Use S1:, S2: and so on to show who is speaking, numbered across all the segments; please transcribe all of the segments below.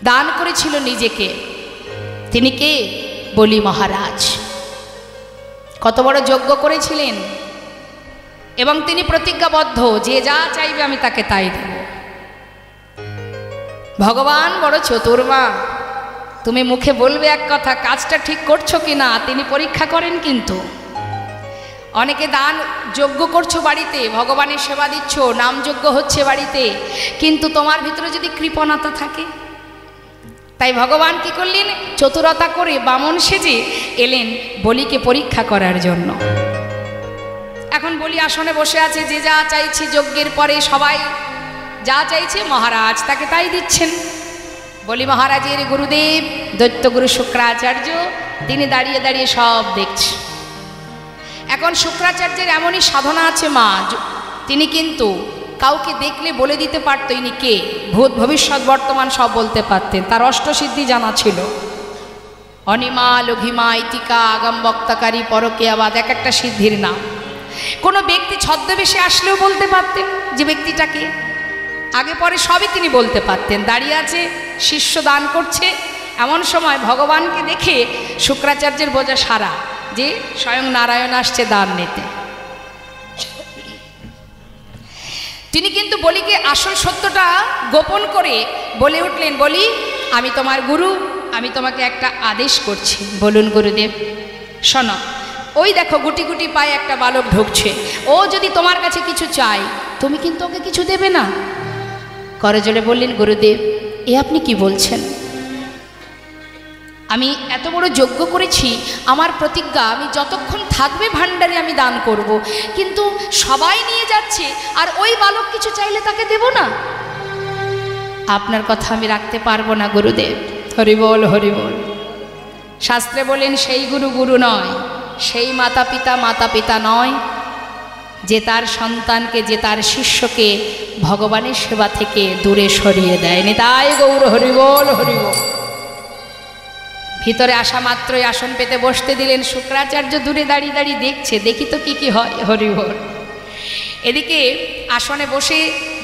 S1: দান করেছিল নিজেকে। তিনি কে? বলি মহারাজ। কত বড় যজ্ঞ করেছিলেন এবং তিনি প্রতিজ্ঞাবদ্ধ, যে যা চাইবে আমি তাকে তাই দেব। ভগবান বড় চতুর মা, তুমি মুখে বলবে এক কথা, কাজটা ঠিক করছো কিনা তিনি পরীক্ষা করেন। কিন্তু অনেকে দান যজ্ঞ করছো বাড়িতে, ভগবানের সেবা দিচ্ছ, নাম যজ্ঞ হচ্ছে বাড়িতে, কিন্তু তোমার ভিতরে যদি কৃপণতা থাকে, তাই ভগবান কি করলেন? চতুরতা করে বামন সেজে এলেন বলিকে পরীক্ষা করার জন্য। এখন বলি আসনে বসে আছে, যে যা চাইছে যজ্ঞের পরে সবাই যা চাইছে মহারাজ তাকে তাই দিচ্ছেন। বলি মহারাজের গুরুদেব দৈত্যগুরু শুক্রাচার্য তিনি দাঁড়িয়ে দাঁড়িয়ে সব দেখছে। এখন শুক্রাচার্যের এমনই সাধনা আছে মা, তিনি কিন্তু কাউকে দেখলে বলে দিতে পারত ইনি কে, ভূত ভবিষ্যৎ বর্তমান সব বলতে পারতেন। তার অষ্টসিদ্ধি জানা ছিল, অনিমা, লঘিমা, ইতিকা, আগাম বক্তাকারী, পরকীয়াবাদ, এক একটা সিদ্ধির নাম। কোনো ব্যক্তি ছদ্মবেশে আসলেও বলতে পারতেন যে ব্যক্তিটাকে, আগে পরে সবই তিনি বলতে পারতেন। দাঁড়িয়ে আছে, শিষ্য দান করছে, এমন সময় ভগবানকে দেখে শুক্রাচার্যের বোঝা সারা যে স্বয়ং নারায়ণ আসছে দান নিতে। তিনি কিন্তু বলিকে আসল সত্যটা গোপন করে বলে উঠলেন, বলি আমি তোমার গুরু, আমি তোমাকে একটা আদেশ করছি। বলুন গুরুদেব। শোনো, ওই দেখো গুটি গুটি পায়ে একটা বালক ঢুকছে, ও যদি তোমার কাছে কিছু চাই তুমি কিন্তু ওকে কিছু দেবে না। করজোড়ে বললেন, গুরুদেব এ আপনি কি বলছেন? আমি এত বড় যজ্ঞ করেছি, আমার প্রতিজ্ঞা আমি যতক্ষণ থাকবে ভাণ্ডারে আমি দান করব, কিন্তু সবাই নিয়ে যাচ্ছে আর ওই বালক কিছু চাইলে তাকে দেব না। আপনার কথা আমি রাখতে পারবো না গুরুদেব। হরিবল হরিবল। শাস্ত্রে বলেন সেই গুরু গুরু নয়, সেই মাতা পিতা মাতা পিতা নয়, যে তার সন্তানকে, যে তার শিষ্যকে ভগবানের সেবা থেকে দূরে সরিয়ে দেয়। নিতাই গৌর হরিবল হরিবল। ভিতরে আসা মাত্রই আসন পেতে বসতে দিলেন। শুক্রাচার্য দূরে দাঁড়িয়ে দাঁড়িয়ে দেখছে, দেখি তো কি কি হয়। হরিবল। এদিকে আসনে বসে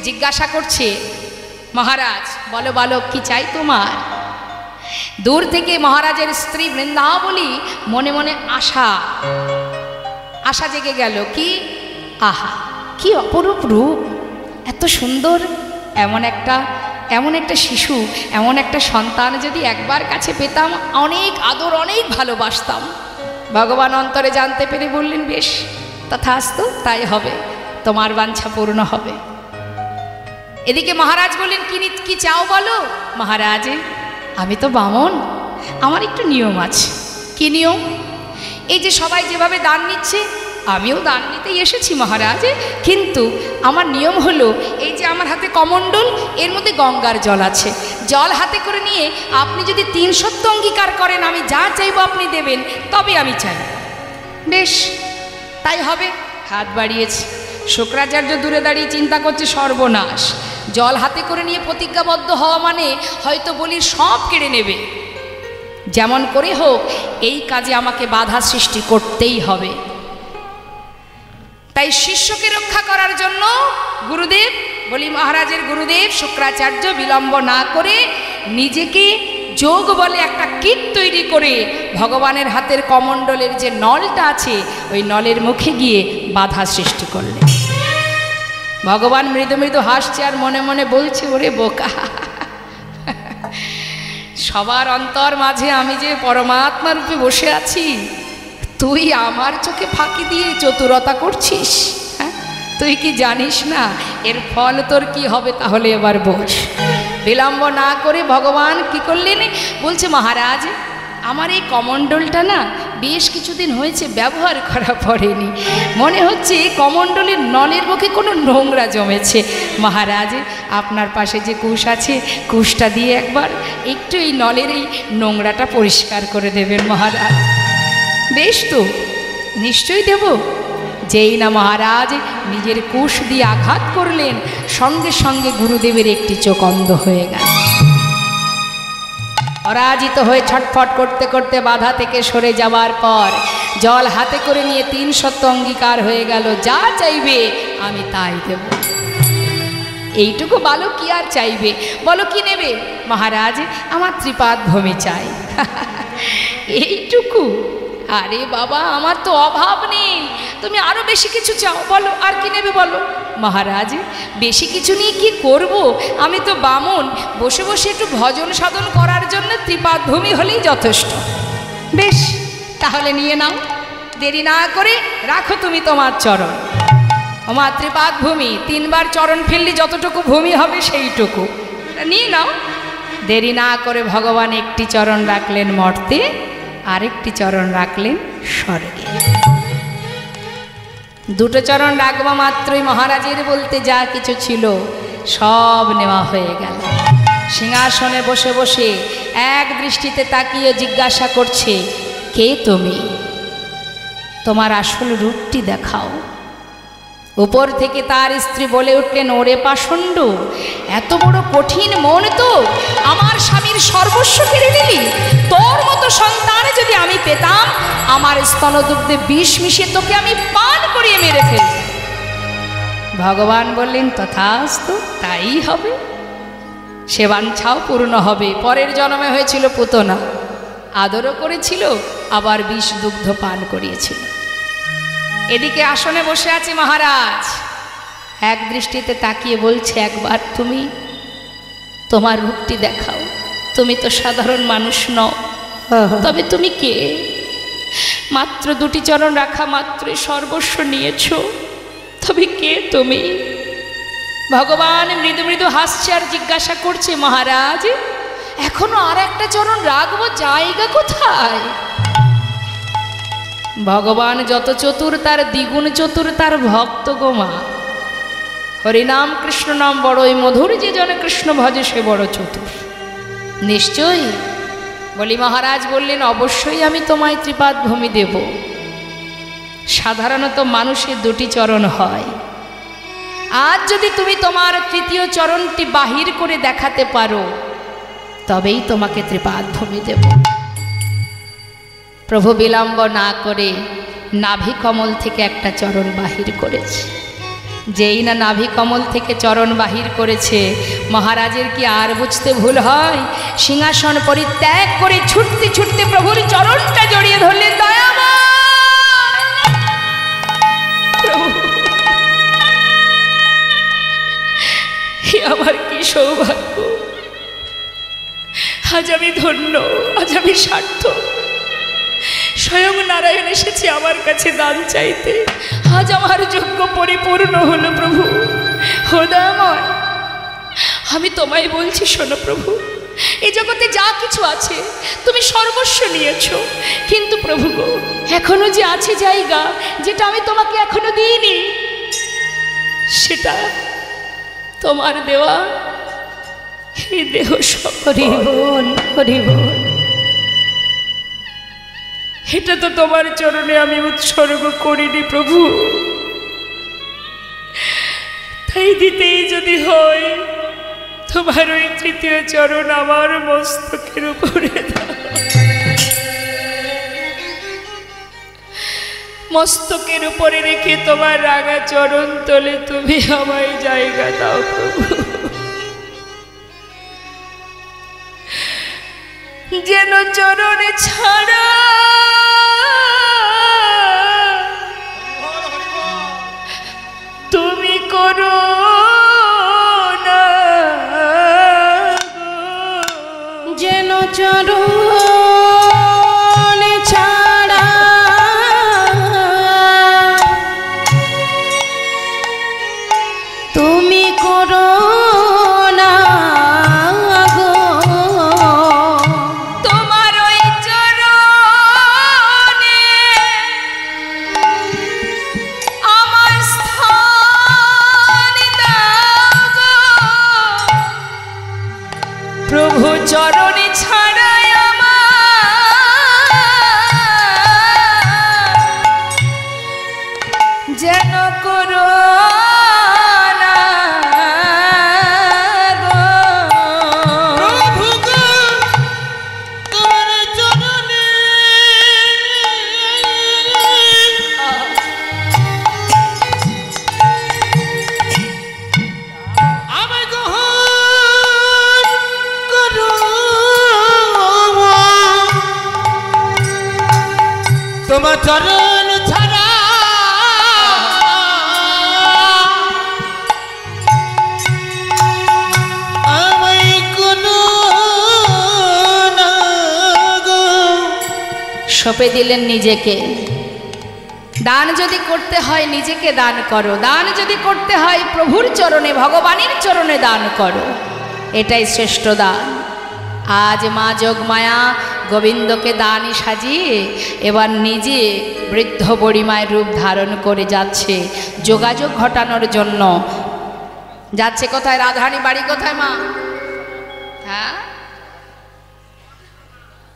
S1: জিজ্ঞাসা করছে, মহারাজ বলো বালক কি চাই তোমার? দূর থেকে মহারাজের স্ত্রী বৃন্দাবলী মনে মনে আশা জেগে গেল। কি আহা, কি অপরূপ রূপ, এত সুন্দর, এমন একটা শিশু, এমন একটা সন্তান যদি একবার কাছে পেতাম, অনেক আদর, অনেক ভালোবাসতাম। ভগবান অন্তরে জানতে পেরে বললেন, বেশ তথাস্তু, তাই হবে, তোমার বাঞ্ছা পূর্ণ হবে। এদিকে মহারাজ বললেন, কি চাও বলো? মহারাজ আমি তো বামন, আমার একটু নিয়ম আছে। কি নিয়ম? এই যে সবাই যেভাবে দান নিচ্ছে আমিও দান নিতেই এসেছি মহারাজ, কিন্তু আমার নিয়ম হলো এই যে আমার হাতে কমণ্ডল, এর মধ্যে গঙ্গার জল আছে, জল হাতে করে নিয়ে আপনি যদি 3 সত্য অঙ্গীকার করেন আমি যা চাইবো আপনি দেবেন, তবে আমি চাই। বেশ তাই হবে। হাত বাড়িয়েছে। শুক্রাচার্য দূরে দাঁড়িয়ে চিন্তা করছে, সর্বনাশ, জল হাতে করে নিয়ে প্রতিজ্ঞাবদ্ধ হওয়া মানে হয়তো বলির সব কেড়ে নেবে। যেমন করে হোক এই কাজে আমাকে বাধা সৃষ্টি করতেই হবে। তাই শিষ্যকে রক্ষা করার জন্য গুরুদেব, বলি মহারাজের গুরুদেব শুক্রাচার্য বিলম্ব না করে নিজেকে যোগ বলে একটা কীট তৈরি করে ভগবানের হাতের কমণ্ডলের যে নলটা আছে ওই নলের মুখে গিয়ে বাধা সৃষ্টি করলেন। ভগবান মৃদু মৃদু হাসছে আর মনে মনে বলছে, ওরে বোকা, সবার অন্তর মাঝে আমি যে পরমাত্মা রূপে বসে আছি, তুই আমার চোখে ফাঁকি দিয়ে চতুরতা করছিস? হ্যাঁ, তুই কি জানিস না এর ফল তোর কি হবে? তাহলে এবার বোঝ। বিলম্ব না করে ভগবান কি করলেন? বলছে, মহারাজ আমার এই কমণ্ডলটা না বেশ কিছুদিন হয়েছে ব্যবহার করা পড়েনি, মনে হচ্ছে কমণ্ডলের নলের মুখে কোনো নোংরা জমেছে। মহারাজ আপনার পাশে যে কুশ আছে, কুশটা দিয়ে একবার একটু এই নলের এই নোংরাটা পরিষ্কার করে দেবেন মহারাজ। বেশ তো, নিশ্চয়ই দেব। যেই না মহারাজ নিজের কুশ দিয়ে আঘাত করলেন, সঙ্গে সঙ্গে গুরুদেবের একটি চোখ অন্ধ হয়ে গেল। পরাজিত হয়ে ছটফট করতে করতে বাধা থেকে সরে যাওয়ার পর জল হাতে করে নিয়ে 3 সত্য অঙ্গীকার হয়ে গেল, যা চাইবে আমি তাই দেব। এইটুকু বালক কি আর চাইবে? বলো কি নেবে? মহারাজ আমার ত্রিপাদ ভূমি চাই। এইটুকু? আরে বাবা, আমার তো অভাব নেই, তুমি আরো বেশি কিছু চাও, বলো আর কি নেবে বলো। মহারাজ বেশি কিছু নিয়ে কি করব, আমি তো বামুন, বসে বসে একটু ভজন সাধন করার জন্য ত্রিপাদ ভূমি হলেই যথেষ্ট। বেশ, তাহলে নিয়ে নাও, দেরি না করে রাখো তুমি তোমার চরণ। আমার ত্রিপাদ ভূমি, 3 বার চরণ ফেললে যতটুকু ভূমি হবে সেইটুকু নিয়ে নাও। দেরি না করে ভগবান একটি চরণ রাখলেন মর্তে, আরেকটি চরণ রাখলেন স্বর্গে। দুটো চরণ রাখবা মাত্রই মহারাজের বলতে যা কিছু ছিল সব নেওয়া হয়ে গেল। সিংহাসনে বসে বসে এক দৃষ্টিতে তাকিয়ে জিজ্ঞাসা করছে, কে তুমি? তোমার আসল রূপটি দেখাও। উপর থেকে তার স্ত্রী বলে উঠলেন, ওরে পাষণ্ড, এত বড় কঠিন মন তো, আমার স্বামীর সর্বস্ব কেড়ে নিলি। তোর মতো সন্তান যদি আমি পেতাম, আমার স্তনদুগ্ধে বিষ মিশিয়ে তোকে আমি পান করিয়ে মেরে ফেলতাম। ভগবান বললেন, তথাস্তু, তাই হবে, সে বাঞ্ছাও পূর্ণ হবে। পরের জন্মে হয়েছিল পুতনা, আদরও করেছিল, আবার বিষ দুগ্ধ পান করিয়েছিল। এদিকে আসনে বসে আছে মহারাজ, এক দৃষ্টিতে তাকিয়ে বলছে, একবার তুমি তোমার রূপটি দেখাও। তুমি তো সাধারণ মানুষ নও, তবে তুমি কে? মাত্র 2টি চরণ রাখা মাত্রই সর্বস্ব নিয়েছ, তবে কে তুমি? ভগবান মৃদু মৃদু হাসছে আর জিজ্ঞাসা করছে, মহারাজ এখনো আর একটা চরণ রাখবো, জায়গা কোথায়? ভগবান যত চতুর, তার দ্বিগুণ চতুর তার ভক্ত গোমা। হরিনাম কৃষ্ণ নাম বড়ই মধুর, যে জনে কৃষ্ণ ভজে সে বড় চতুর। নিশ্চয়ই বলি। মহারাজ বললেন, অবশ্যই আমি তোমায় ত্রিপাদ ভূমি দেব। সাধারণত মানুষের 2টি চরণ হয়, আজ যদি তুমি তোমার 3য় চরণটি বাহির করে দেখাতে পারো, তবেই তোমাকে ত্রিপাদ ভূমি দেব। প্রভু বিলম্ব না করে নাভি কমল থেকে একটা চরণ বাহির করেছে। যেই না নাভি কমল থেকে চরণ বাহির করেছে, মহারাজের কি আর বুঝতে ভুল হয়? সিংহাসন পরিত্যাগ করে ছুটতে ছুটতে প্রভুর চরণটা জড়িয়ে ধরলেন, দয়াময় প্রভু, আমার কি সৌভাগ্য, আজ আমি ধন্য, আজ আমি সার্থক। স্বয়ং নারায়ণ এসেছে আমার কাছে দান চাইতে, আজ আমার যজ্ঞ পরিপূর্ণ হলো। প্রভু হৃদয়ময়, আমি তোমায় বলছি, শোনো প্রভু, এই জগতে যা কিছু আছে তুমি সর্বস্ব নিয়েছ, কিন্তু প্রভু গো, এখনো যে আছে জায়গা যেটা আমি তোমাকে এখনো দিইনি, সেটা তোমার দেওয়া এই দেহ হরিবোল হরিবোল, এটা তো তোমার চরণে আমি উৎসর্গ করিনি প্রভু। তাই দিতেই যদি হয়, তোমার ওই 3য় চরণ আমার মস্তকের উপরে দাও। মস্তকের উপরে রেখে তোমার রাঙা চরণ তলে তুমি আমায় জায়গা দাও প্রভু। যেন চরণে ছাড়া তুমি করো না, যেন চরণে ছাড়া তুমি করো না গো, তোমার ওই চরণে আমার স্থান দাও গো প্রভু। চরণে ছাড়াই আমার যেন করো না গো প্রভু গো, তোমার চরণে
S2: তোমার চরণ ছাড়া আমায় কোনো না গো।
S1: সঁপে দিলেন নিজেকে। দান যদি করতে হয় নিজেকে দান করো, দান যদি করতে হয় প্রভুর চরণে ভগবানের চরণে দান করো, এটাই শ্রেষ্ঠ দান। আজ মা যোগমায়া গোবিন্দকে দানই সাজিয়ে এবার নিজে বৃদ্ধ বুড়িমায়ের রূপ ধারণ করে যাচ্ছে যোগাযোগ ঘটানোর জন্য। যাচ্ছে কোথায়? রাধারানী বাড়ি কোথায় মা? হ্যাঁ,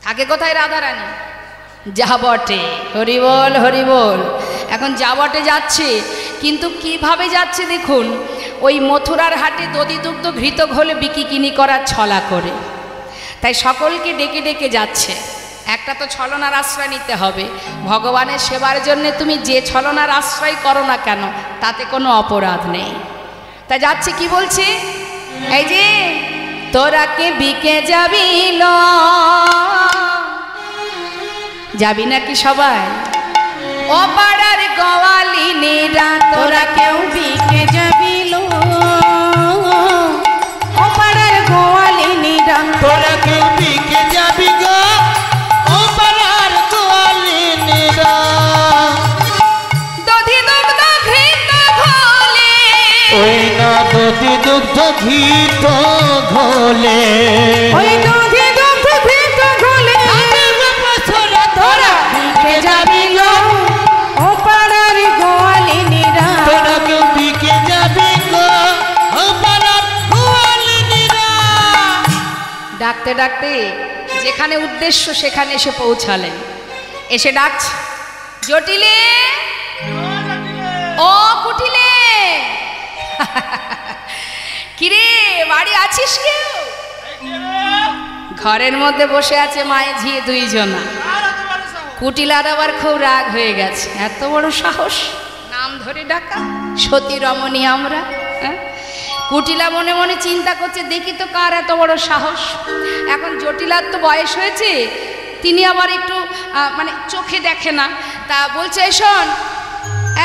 S1: থাকে কোথায় রাধারানী? যাবটে। হরি বল হরি বল। এখন যাবটে যাচ্ছে, কিন্তু কিভাবে যাচ্ছে দেখুন, ওই মথুরার হাটে দধি দুগ্ধ ঘৃত ঘোলে বিকিকিনি করার ছলা করে। তাই সকলকে ডেকে ডেকে যাচ্ছে। একটা তো ছলনার আশ্রয় নিতে হবে। ভগবানের সেবার জন্য তুমি যে ছলনার আশ্রয় করো না কেন, তাতে কোনো অপরাধ নেই। তাই যাচ্ছে, কি বলছে? এই যে তোরা কে বিকে যাবি, যাবি নাকি সবাই? ও পাড়ার গোয়ালিনীরা তোরা কেউ বিকে যাবি, ও পাড়ার গোয়ালিনীরা
S2: তোরা কেউ বিকে যাবি গো, ও পাড়ার গোয়ালিনীরা।
S1: দধি দুগ্ধ ঘৃত ঘোলে,
S2: ওই না দধি দুগ্ধ ঘৃত ঘোলে,
S1: ওই দধি দুগ্ধ ঘৃত ঘোলে
S2: তোরা বিকে যাবি গো,
S1: ও পাড়ার গোয়ালিনীরা।
S2: তোরা কেউ বিকে যাবি গো, ও পাড়ার গোয়ালিনীরা।
S1: ডাকতে ডাকতে যেখানে উদ্দেশ্য সেখানে এসে পৌঁছালেন। এসে ডাকছে, জটিলে, ও কুটিলে, কিরে বাড়ি আছিস কেউ? ঘরের মধ্যে বসে আছে মায়ে ঝিয়ে দুইজনা। কুটিলার আবার খুব রাগ হয়ে গেছে, এত বড় সাহস নাম ধরে ডাকা, সতী রমণী আমরা। কুটিলা মনে মনে চিন্তা করছে, দেখি তো কার এত বড় সাহস। এখন জটিলার তো বয়স হয়েছে, তিনি আবার একটু মানে চোখে দেখে না, তা বলছে, শোন,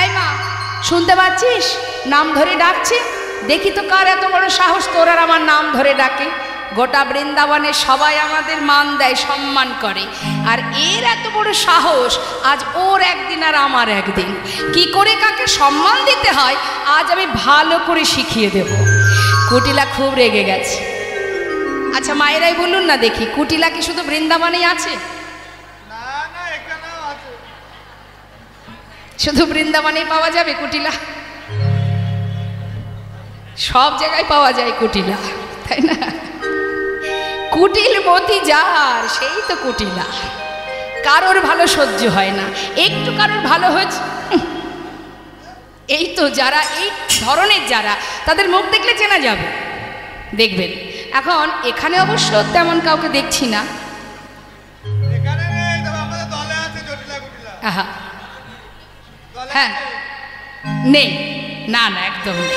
S1: এই মা শুনতে পাচ্ছিস? নাম ধরে ডাকছে, দেখি তো কার এত বড় সাহস তোর আর আমার নাম ধরে ডাকে। গোটা বৃন্দাবনে সবাই আমাদের মান দেয়, সম্মান করে, আর এর এত বড় সাহস। আজ ওর একদিন আর আমার একদিন, কি করে কাকে সম্মান দিতে হয় আজ আমি ভালো করে শিখিয়ে দেব। কুটিলা খুব রেগে গেছে। আচ্ছা মায়েরাই বলুন না দেখি, কুটিলা কি শুধু বৃন্দাবনেই আছে? শুধু বৃন্দাবনেই পাওয়া যাবে কুটিলা? সব জায়গায় পাওয়া যায় কুটিলা, তাই না? কুটিল মতি যার, সেই তো কুটিলা। কারোর ভালো সহ্য হয় না, একটু কারোর ভালো হয়েছে, এই তো যারা এই ধরনের যারা, তাদের মুখ দেখলে চেনা যাবে, দেখবেন। এখন এখানে অবশ্য তেমন কাউকে দেখছি না। আহা, হ্যাঁ, নেই, না না একদম নেই।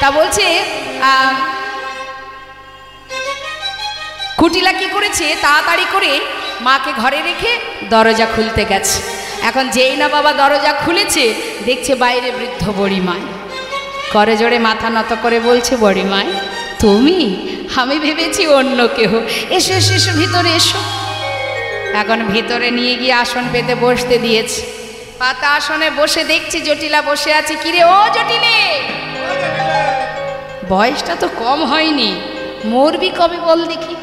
S1: তা বলছে কুটিলা কি করেছে, তাড়াতাড়ি করে মাকে ঘরে রেখে দরজা খুলতে গেছে। এখন যেই না বাবা দরজা খুলেছে, দেখছে বাইরে বৃদ্ধ বুড়িমায়। করে জোরে মাথা নত করে বলছে, বুড়িমায় তুমি? আমি ভেবেছি অন্য কেউ। এসো এসো এসো, ভিতরে এসো। এখন ভিতরে নিয়ে গিয়ে আসন পেতে বসতে দিয়েছে। পাতা আসনে বসে দেখছি জটিলা বসে আছে। কিরে ও জটিলে, বয়সটা তো কম হয়নি, মরবি কবে বল দেখি?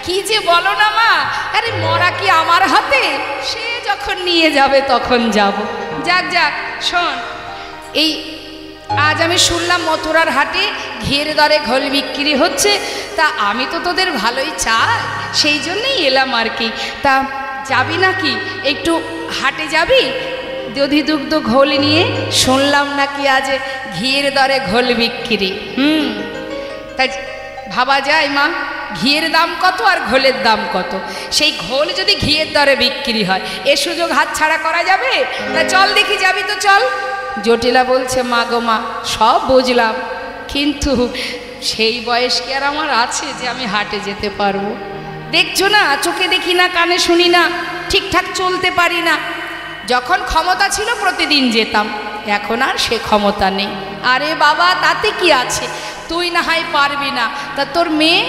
S1: কি যে বলো না মা, আরে মরা কি আমার হাতে? সে যখন নিয়ে যাবে তখন যাব। যাক যাক, শোন, এই আজ আমি শুনলাম মথুরার হাটে ঘিয়ের দরে ঘোল বিক্রি হচ্ছে, তা আমি তো তোদের ভালোই চাই, সেই জন্যই এলাম আর কি। তা যাবি নাকি, একটু হাটে যাবি? দধি দুগ্ধ ঘোল নিয়ে শুনলাম নাকি আজ ঘিয়ের দরে ঘোল বিক্রি। তাই ভাবা যায় মা, ঘিয়ের দাম কত আর ঘোলের দাম কত? সেই ঘোল যদি ঘিয়ের দরে বিক্রি হয়, এ সুযোগ হাতছাড়া করা যাবে? তা চল দেখি, যাবি তো চল। জটিলা বলছে, মা গো মা, সব বুঝলাম, কিন্তু সেই বয়স কি আর আমার আছে যে আমি হাটে যেতে পারবো? দেখছো না, চোখে দেখি না, কানে শুনি না, ঠিকঠাক চলতে পারি না। যখন ক্ষমতা ছিল প্রতিদিন যেতাম, এখন আর সে ক্ষমতা নেই। আরে বাবা, তাতে কি আছে, তুই না হয় পারবি না, তা তোর মেয়ে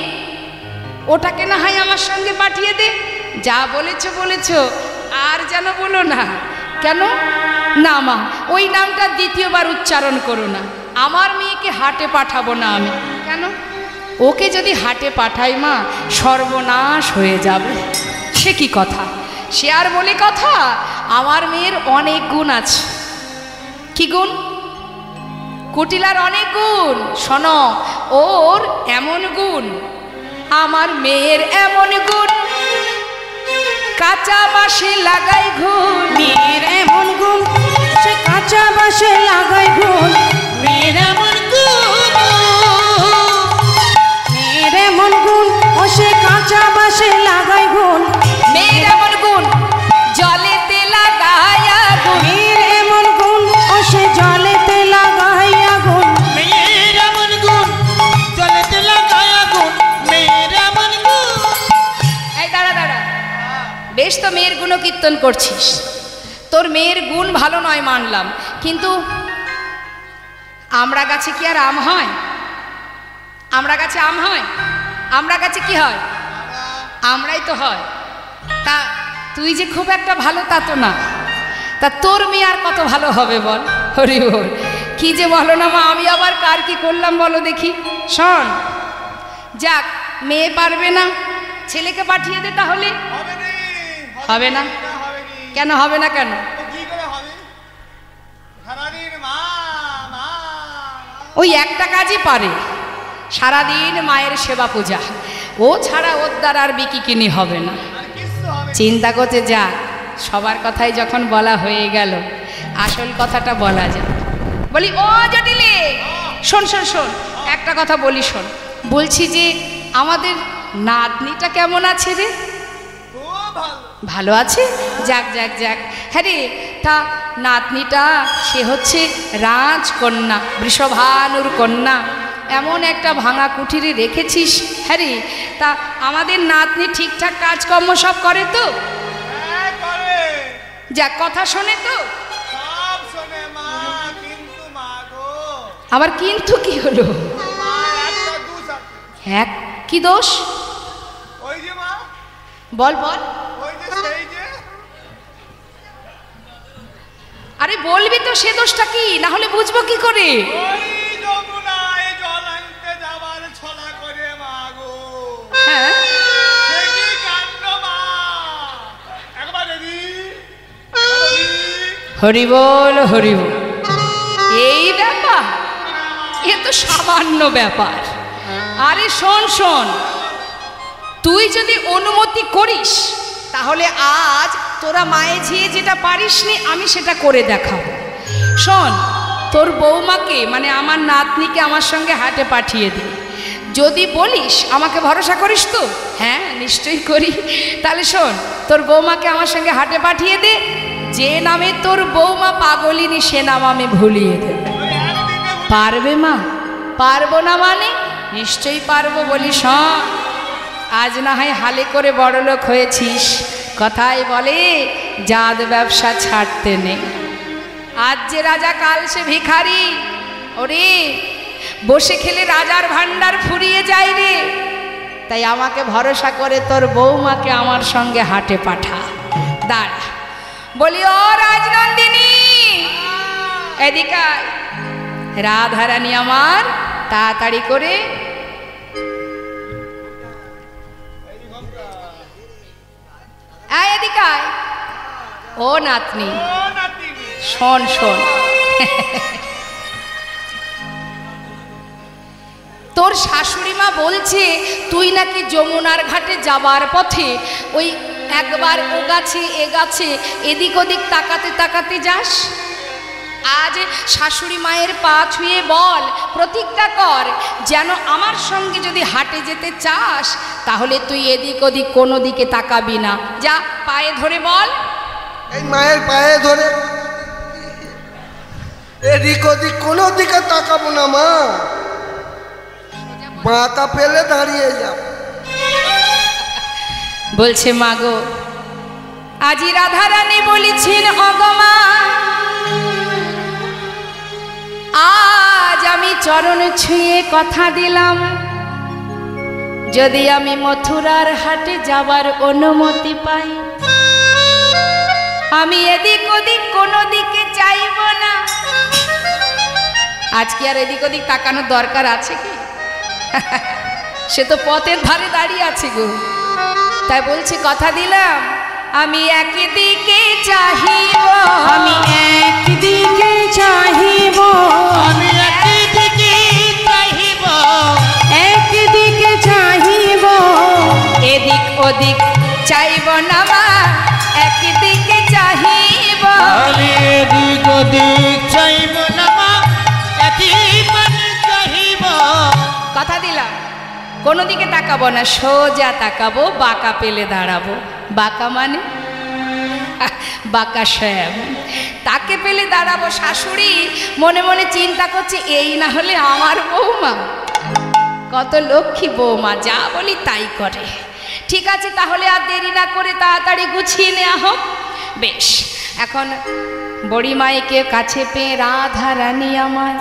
S1: ওটাকে না হয় আমার সঙ্গে পাঠিয়ে দে। যা বলেছো বলেছো, আর যেন বলো না। কেন না মা, ওই নামটা দ্বিতীয়বার উচ্চারণ করো না। আমার মেয়েকে হাটে পাঠাবো না আমি। কেন? ওকে যদি হাটে পাঠাই মা, সর্বনাশ হয়ে যাবে। সে কি কথা, সে আর বলে কথা। আমার মেয়ের অনেক গুণ আছে। কি গুণ? কুটিলার অনেক গুণ। শোনো, ওর এমন গুণ, আমার মেয়ের এমন গুণ, কাঁচা বাঁশে লাগাই ঘুন।
S3: মেয়ের এমন গুণ, সে কাঁচা বাঁশে লাগাই ঘুন।
S2: মেয়ের এমন গুণ,
S3: মেয়ের এমন গুণ, ও সে কাঁচা বাঁশে লাগাই ঘুন।
S1: মেয়ের এমন গুণ, জলেতে লাগাই আগুন।
S3: মেয়ের এমন গুণ, ও সে জলেতে লাগাই আগুন।
S2: মেয়ের এমন গুণ, জলেতে লাগাই আগুন। মেয়ের এমন গুণ।
S1: এই দাঁড়া দাঁড়া, বেশ তো মেয়ের গুণকীর্তন করছিস, তোর মেয়ের গুণ ভালো নয় মানলাম, কিন্তু আমরা গাছে কি আর আম হয়? আমরা গাছে আম হয়? আমরা গাছে কি হয়? আমরাই তো হয়। তা তুই যে খুব একটা ভালো তা তো না, তা তোর মেয়ে আর কত ভালো হবে বল? হরি বল। কি যে বলো না মা, আমি আবার কার কি করলাম বলো দেখি। শোন, যাক, মেয়ে পারবে না, ছেলেকে পাঠিয়ে দে তাহলে। হবে না? কেন হবে না? কেন? ওই একটা কাজই পারে, সারাদিন মায়ের সেবা পূজা। ও ছাড়া ওর দ্বারা আর বিকিকিনি হবে না। চিন্তা করতে যা, সবার কথাই যখন বলা হয়ে গেল, আসল কথাটা বলা যায়। বলি ও জটিলে, শোন শোন শোন, একটা কথা বলি শোন। বলছি যে আমাদের নাতনিটা কেমন আছে রে? ভালো আছে? যাক যাক যাক। হ্যাঁ রে, তা নাতনিটা সে হচ্ছে রাজকন্যা, বৃষভানুর কন্যা। এমন একটা ভাঙা কুঠিরে রেখেছিস। হ্যাঁ রে, তা আমাদের নাতনি ঠিকঠাক কাজকর্ম সব করে তো? যাক, কথা শোনে তো? আবার কিন্তু কি হলো? হ্যাঁ, কি দোষ? বল বল। আরে বলবি তো, সে দোষটা কি, না হলে বুঝবো কি করে? হ্যাঁ, হরি বল হরি বল। এই ব্যাপার, এ তো সামান্য ব্যাপার। আরে শোন শোন, তুই যদি অনুমতি করিস তাহলে আজ তোরা মায়ে ঝিয়ে যেটা পারিসনি আমি সেটা করে দেখাবো। শোন, তোর বৌমাকে মানে আমার নাতনিকে আমার সঙ্গে হাটে পাঠিয়ে দে। যদি বলিস, আমাকে ভরসা করিস তো? হ্যাঁ নিশ্চয়ই করি। তাহলে শোন, তোর বৌমাকে আমার সঙ্গে হাটে পাঠিয়ে দে। যে নামে তোর বৌমা পাগলিনী সে নাম আমি ভুলিয়ে দেব। পারবে মা? পারবো না মানে? নিশ্চয়ই পারবো। বলি শোন, আজ না হয় হালে করে বড়লোক হয়েছিস, কথাই বলে জাত ব্যবসা ছাড়তে নেই। আজ যে রাজা কাল সে ভিখারি। ওরে, বসে খেলে রাজার ভান্ডার ফুরিয়ে যায় রে। তাই আমাকে ভরসা করে তোর বৌমাকে আমার সঙ্গে হাটে পাঠা। দাঁড়া, বলি ও রাজনন্দিনী, এদিকে আয়। রাধারানী আমার, তাড়াতাড়ি করে আয়, এদিকে আয়। ও নাতনি, শোন শোন, তোর শাশুড়ি মা বলছে তুই নাকি যমুনার ঘাটে যাবার পথে ওই একবার ও গাছে এ গাছে এদিক ওদিক তাকাতে তাকাতে যাস। আজ শাশুড়ি মায়ের পা ছুঁয়ে বল, প্রতিজ্ঞা কর, যেন আমার সঙ্গে যদি হাটে যেতে চাস তাহলে তুই এদিক ওদিক কোনো দিকে তাকাবি না। যা, পায়ে ধরে বল।
S4: এই মায়ের পায়ে ধরে এদিক ওদিক কোনো দিকে তাকাবো না মা, মাথা পেলে দাঁড়িয়ে যাব।
S1: বলছে মা গো, আজি রাধারানী বলিছেন অগমা আজ আমি চরণ ছুঁয়ে কথা দিলাম যদি আমি মথুরার হাটে যাবার অনুমতি পাই আমি এদিক ওদিক কোনো দিকে চাইব না। আজকে আর এদিক ওদিক তাকানোর দরকার আছে কি? সে তো পথের ধারে দাঁড়িয়ে আছে গো। তাই বলছে কথা দিলাম আমি একদিকে চাহিব
S3: আমি একদিকে চাহিব
S2: আমি একদিকে চাহিব
S3: একদিকে চাহিব
S1: এদিক ওদিক চাইব না মা একদিকে চাহিব
S2: আমি এদিক ওদিক চাইব না মা একই মানে চাহিব।
S1: কথা দিলাম কোনো দিকে তাকাবো না সোজা তাকাবো বাঁকা পেলে দাঁড়াবো। বাঁকা মানে বাঁকা শ্যাম তাকে পেলে দাঁড়াবো। শাশুড়ি মনে মনে চিন্তা করছে এই না হলে আমার বৌমা কত লক্ষ্মী বৌমা যা বলি তাই করে। ঠিক আছে তাহলে আর দেরি না করে তাড়াতাড়ি গুছিয়ে নেওয়া হোক। বেশ এখন বড়ি মাইকে কাছে পেয়ে রাধারানী আমার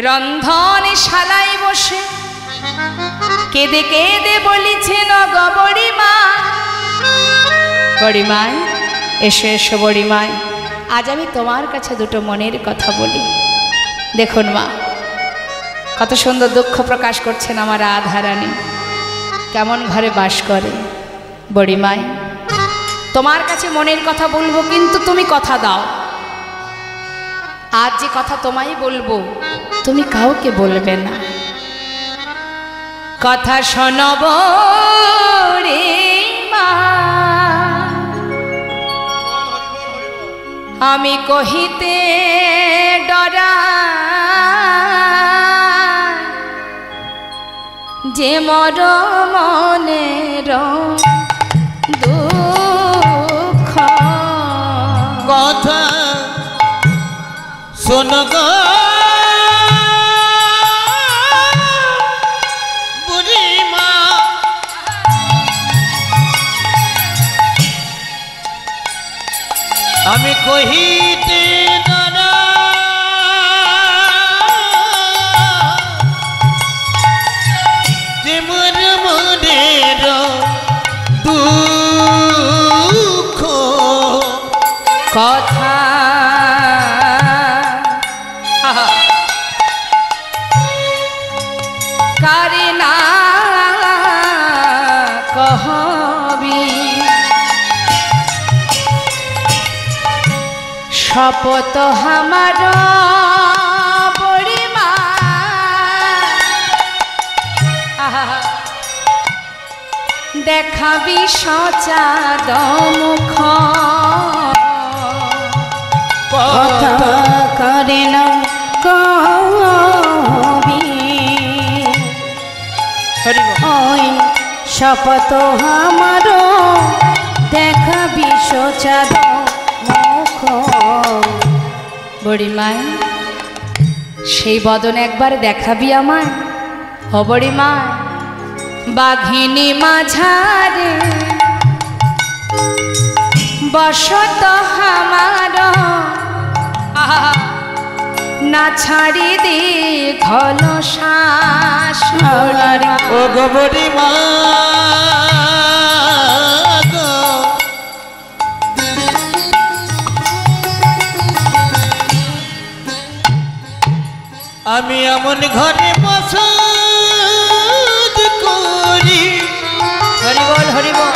S1: রন্ধনে শালায় বসে কেঁদে কেঁদে বলিছেন গো বড়িমা বড়িমাই এসো এসো বড়িমাই আজ আমি তোমার কাছে দুটো মনের কথা বলি। দেখুন মা কত সুন্দর দুঃখ প্রকাশ করছেন আমার রাধারানী কেমন ঘরে বাস করে। বড়িমাই তোমার কাছে মনের কথা বলবো কিন্তু তুমি কথা দাও আজ যে কথা তোমায় বলবো তুমি কাউকে বলবে না। কথা শোনব রে মা আমি কহিতে ডরা যে মর মনের দুঃখ
S2: কথা শোন গো বুড়িমা আমি কহিতে ডরা যে মোর মনের দুঃখ
S1: কথা কারে না কহবি শপথ আমার বড়িমা দেখাবি সচাদ মুখ
S3: কথা করে না কবি ওই শপথ আমার দেখাবি সোচাদ মুখ
S1: বড়িমায় সেই বদন একবার দেখাবি আমায় ও বড়িমায় বাঘিনী মাঝারে বসত আমার না ছাড়ি দি ঘন শ্বাস
S2: ও গো বুড়িমা গো আমি এমন ঘরে বসত করি
S1: হরিবল হরিবল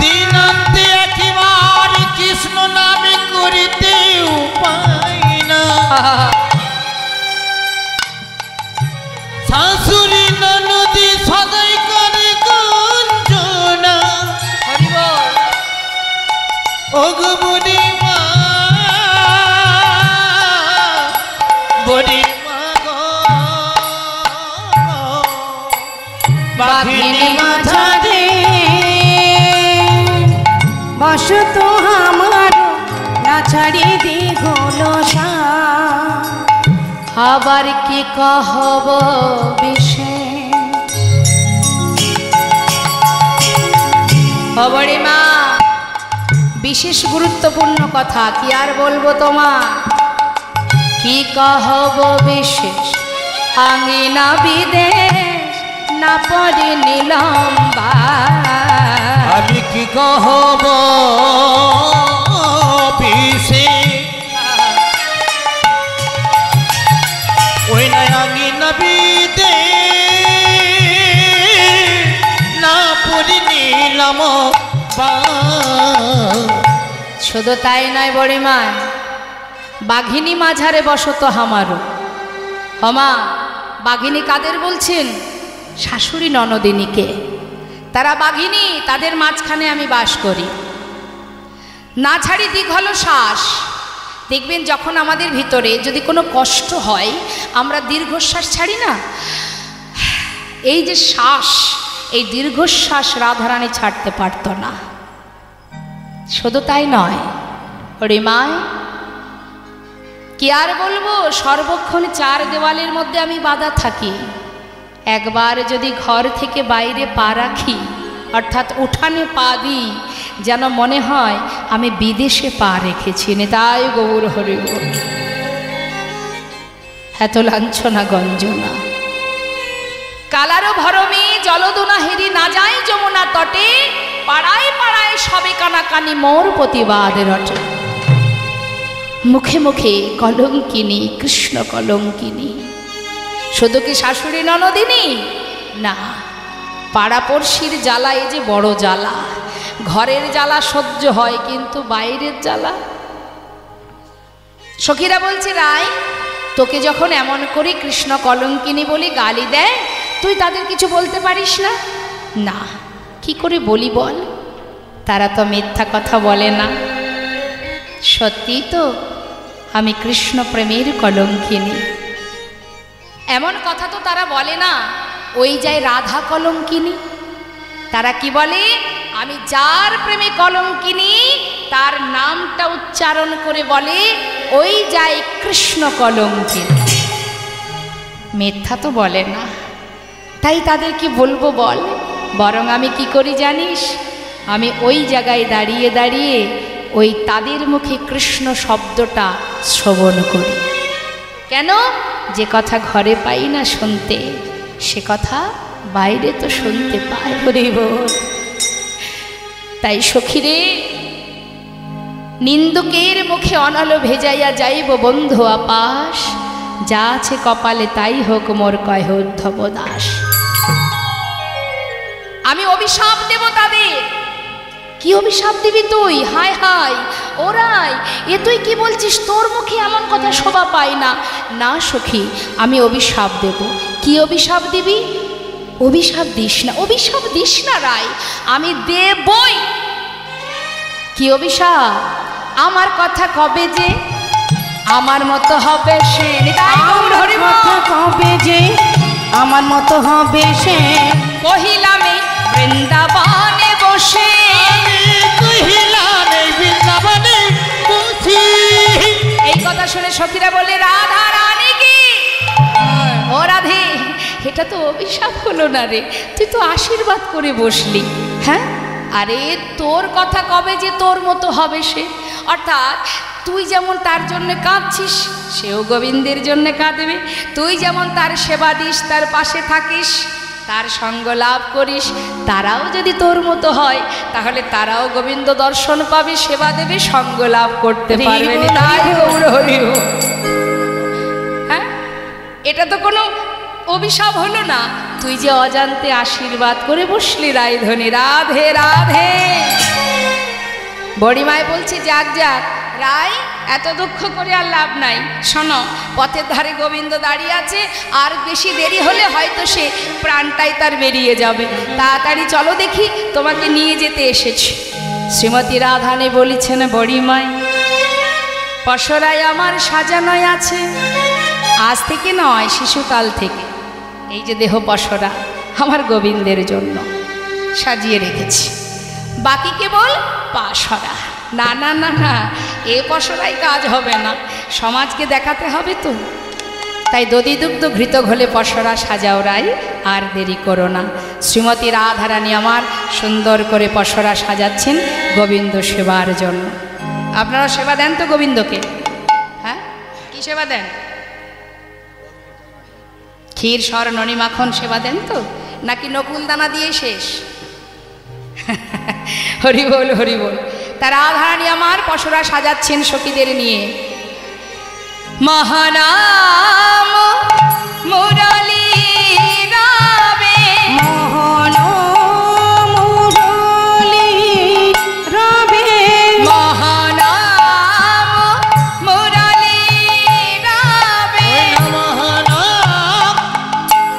S2: দিনান্তে একবার কৃষ্ণ নামে করিতে উপায় না শাশুড়ি ননদি সদাই করে গঞ্জনা
S1: হরিবল
S2: ও গো বুড়িমা বুড়িমা গো বাঘিনী মাঝারে
S3: বসত আমার না ছাড়ি দি ঘন
S1: আবার কি কহব বিষে ও বড়িমা, বিশেষ গুরুত্বপূর্ণ কথা, কি আর বলবো তোমার, কি কহব বিশেষ আঙিনা বিদেশ না পড়ি নিলম্বা।
S2: আমি কি কহব বিশেষ ওই নায়াঙ্গি নবীতে না পড়ি নিলাম।
S1: শুধু তাই নয় বড়িমা, বাঘিনী মাঝারে বসত হামারও। হমা, বাঘিনী কাদের বলছেন? শাশুড়ি ননদিনীকে। তারা বাঘিনী, তাদের মাঝখানে আমি বাস করি। না ছাড়ি দিক হলো শ্বাস। দেখবেন যখন আমাদের ভিতরে যদি কোনো কষ্ট হয়, আমরা দীর্ঘশ্বাস ছাড়ি না। এই যে শ্বাস, এই দীর্ঘশ্বাস রাধারানী ছাড়তে পারত না। শুধু তাই নয় হরিমায়, কি আর বলবো, সর্বক্ষণ চার দেওয়ালের মধ্যে আমি বাঁধা থাকি। একবার যদি ঘর থেকে বাইরে পা রাখি, অর্থাৎ উঠানে পা দিই, যেন মনে হয় আমি বিদেশে পা রেখেছি। নিতাই গৌর হরি বল। এত লাঞ্ছনা গঞ্জনা, কালারও ভরমে জলদোনা হেরি না যায় যমুনা তটে, পাড়ায় পাড়ায় সবে কানাকানি মোর প্রতিবাদ রটে। মুখে মুখে কলঙ্কিনী, কৃষ্ণ কলঙ্কিনী। শুধু কি শাশুড়ি ননদিনী? না, পাড়াপড়শির জ্বালা এই যে বড় জ্বালা। ঘরের জ্বালা সহ্য হয়, কিন্তু বাইরের জ্বালা। সখীরা বলছে, রায় তোকে যখন এমন করে কৃষ্ণ কলঙ্কিনী বলি গালি দেয়, তুই তাদের কিছু বলতে পারিস না? না, কি করে বলি বল? তারা তো মিথ্যা কথা বলে না। সত্যি তো, আমি কৃষ্ণ প্রেমের কলঙ্কিনী। এমন কথা তো তারা বলে না, ওই যায় রাধা কলঙ্কিনী। তারা কি বলে? আমি যার প্রেমে কলঙ্কিনী, তার নামটা উচ্চারণ করে বলে ওই যায় কৃষ্ণ কলঙ্কিনী। মিথ্যা তো বলে না, তাই তাদের কি বলবো বল? বরং আমি কি করি জানিস? আমি ওই জায়গায় দাঁড়িয়ে দাঁড়িয়ে ওই তাদের মুখে কৃষ্ণ শব্দটা শ্রবণ করি। কেন? যে কথা ঘরে পাই না শুনতে, সে কথা বাইরে তো শুনতে পাই। হরি বল। তাই সখীরে, নিন্দুকের মুখে অনল ভেজাইয়া যাইব বন্ধু আপাস, যা আছে কপালে তাই হোক মোর কয় উদ্ধব দাস। আমি অভিশাপ দেব তাদের। কি অভিশাপ দিবি তুই? হায় হায় ওরাই, এ তুই কি বলছিস? তোর মুখে এমন কথা শোভা পায় না। না সখী, আমি অভিশাপ দেব। কি অভিশাপ দিবি? অভিশাপ দিস না, অভিশাপ দিস না রায়, আমি দেবই। কি অভিশাপ? আমার কথা কবে যে আমার মতো হবে সে।
S3: আমার কথা কবে যে আমার মতো হবে সে,
S1: কহিলাম এই বৃন্দাবনে বসে। এই কথা শুনে সখীরা বলে, রাধা রানী কি? ও রাধে, এটা তো অভিশাপ হলো না রে, তুই তো আশীর্বাদ করে বসলি। হ্যাঁ, আরে তোর কথা কবে যে তোর মতো হবে সে? অর্থাৎ তুই যেমন তার জন্য কাঁদছিস, সেও গোবিন্দের জন্য কাঁদবে। তুই যেমন তার সেবা দিস, তার পাশে থাকিস, তার সঙ্গ লাভ করিস, তারাও যদি তোর মতো হয়, তাহলে তারাও গোবিন্দ দর্শন পাবে, সেবা দেবে, সঙ্গ লাভ করতে পারবে। হ্যাঁ, এটা তো কোনো অভিশাপ হলো না, তুই যে অজান্তে আশীর্বাদ করে বসলি রায়ধনী। রাধে রাধে। বড়িমায় বলছি, যাক যাক রায়, এত দুঃখ করে আর লাভ নাই। শোনো, পথের ধারে গোবিন্দ দাঁড়িয়ে আছে, আর বেশি দেরি হলে হয়তো সে প্রাণটাই তার বেরিয়ে যাবে। তাড়াতাড়ি চলো দেখি, তোমাকে নিয়ে যেতে এসেছি। শ্রীমতী রাধানী বলেছেন, বড়িমায় পসরায় আমার সাজানোই আছে। আজ থেকে নয়, শিশুকাল থেকে এই যে দেহ পসরা আমার গোবিন্দের জন্য সাজিয়ে রেখেছি। বাকি কেবল পাশরা। না না না না, এ পসরায় কাজ হবে না, সমাজকে দেখাতে হবে তো। তাই দধি দুগ্ধ ঘৃত ঘোলে পসরা সাজাও রাই, আর দেরি করো না। শ্রীমতী রাধারানী আমার সুন্দর করে পসরা সাজাচ্ছেন গোবিন্দ সেবার জন্য। আপনারা সেবা দেন তো গোবিন্দকে? হ্যাঁ, কি সেবা দেন? ক্ষীর সর ননি মাখন সেবা দেন তো, নাকি নকুল দানা দিয়ে শেষ? হরি বল হরি বল। তার রাধারানী আমার পসরা সাজাচ্ছেন সখীদের নিয়ে। মহানাম মুরলী রাবে,
S3: মোহন মুরলী রবে,
S1: মহানাম মুরলী রাবে,
S2: মহানাম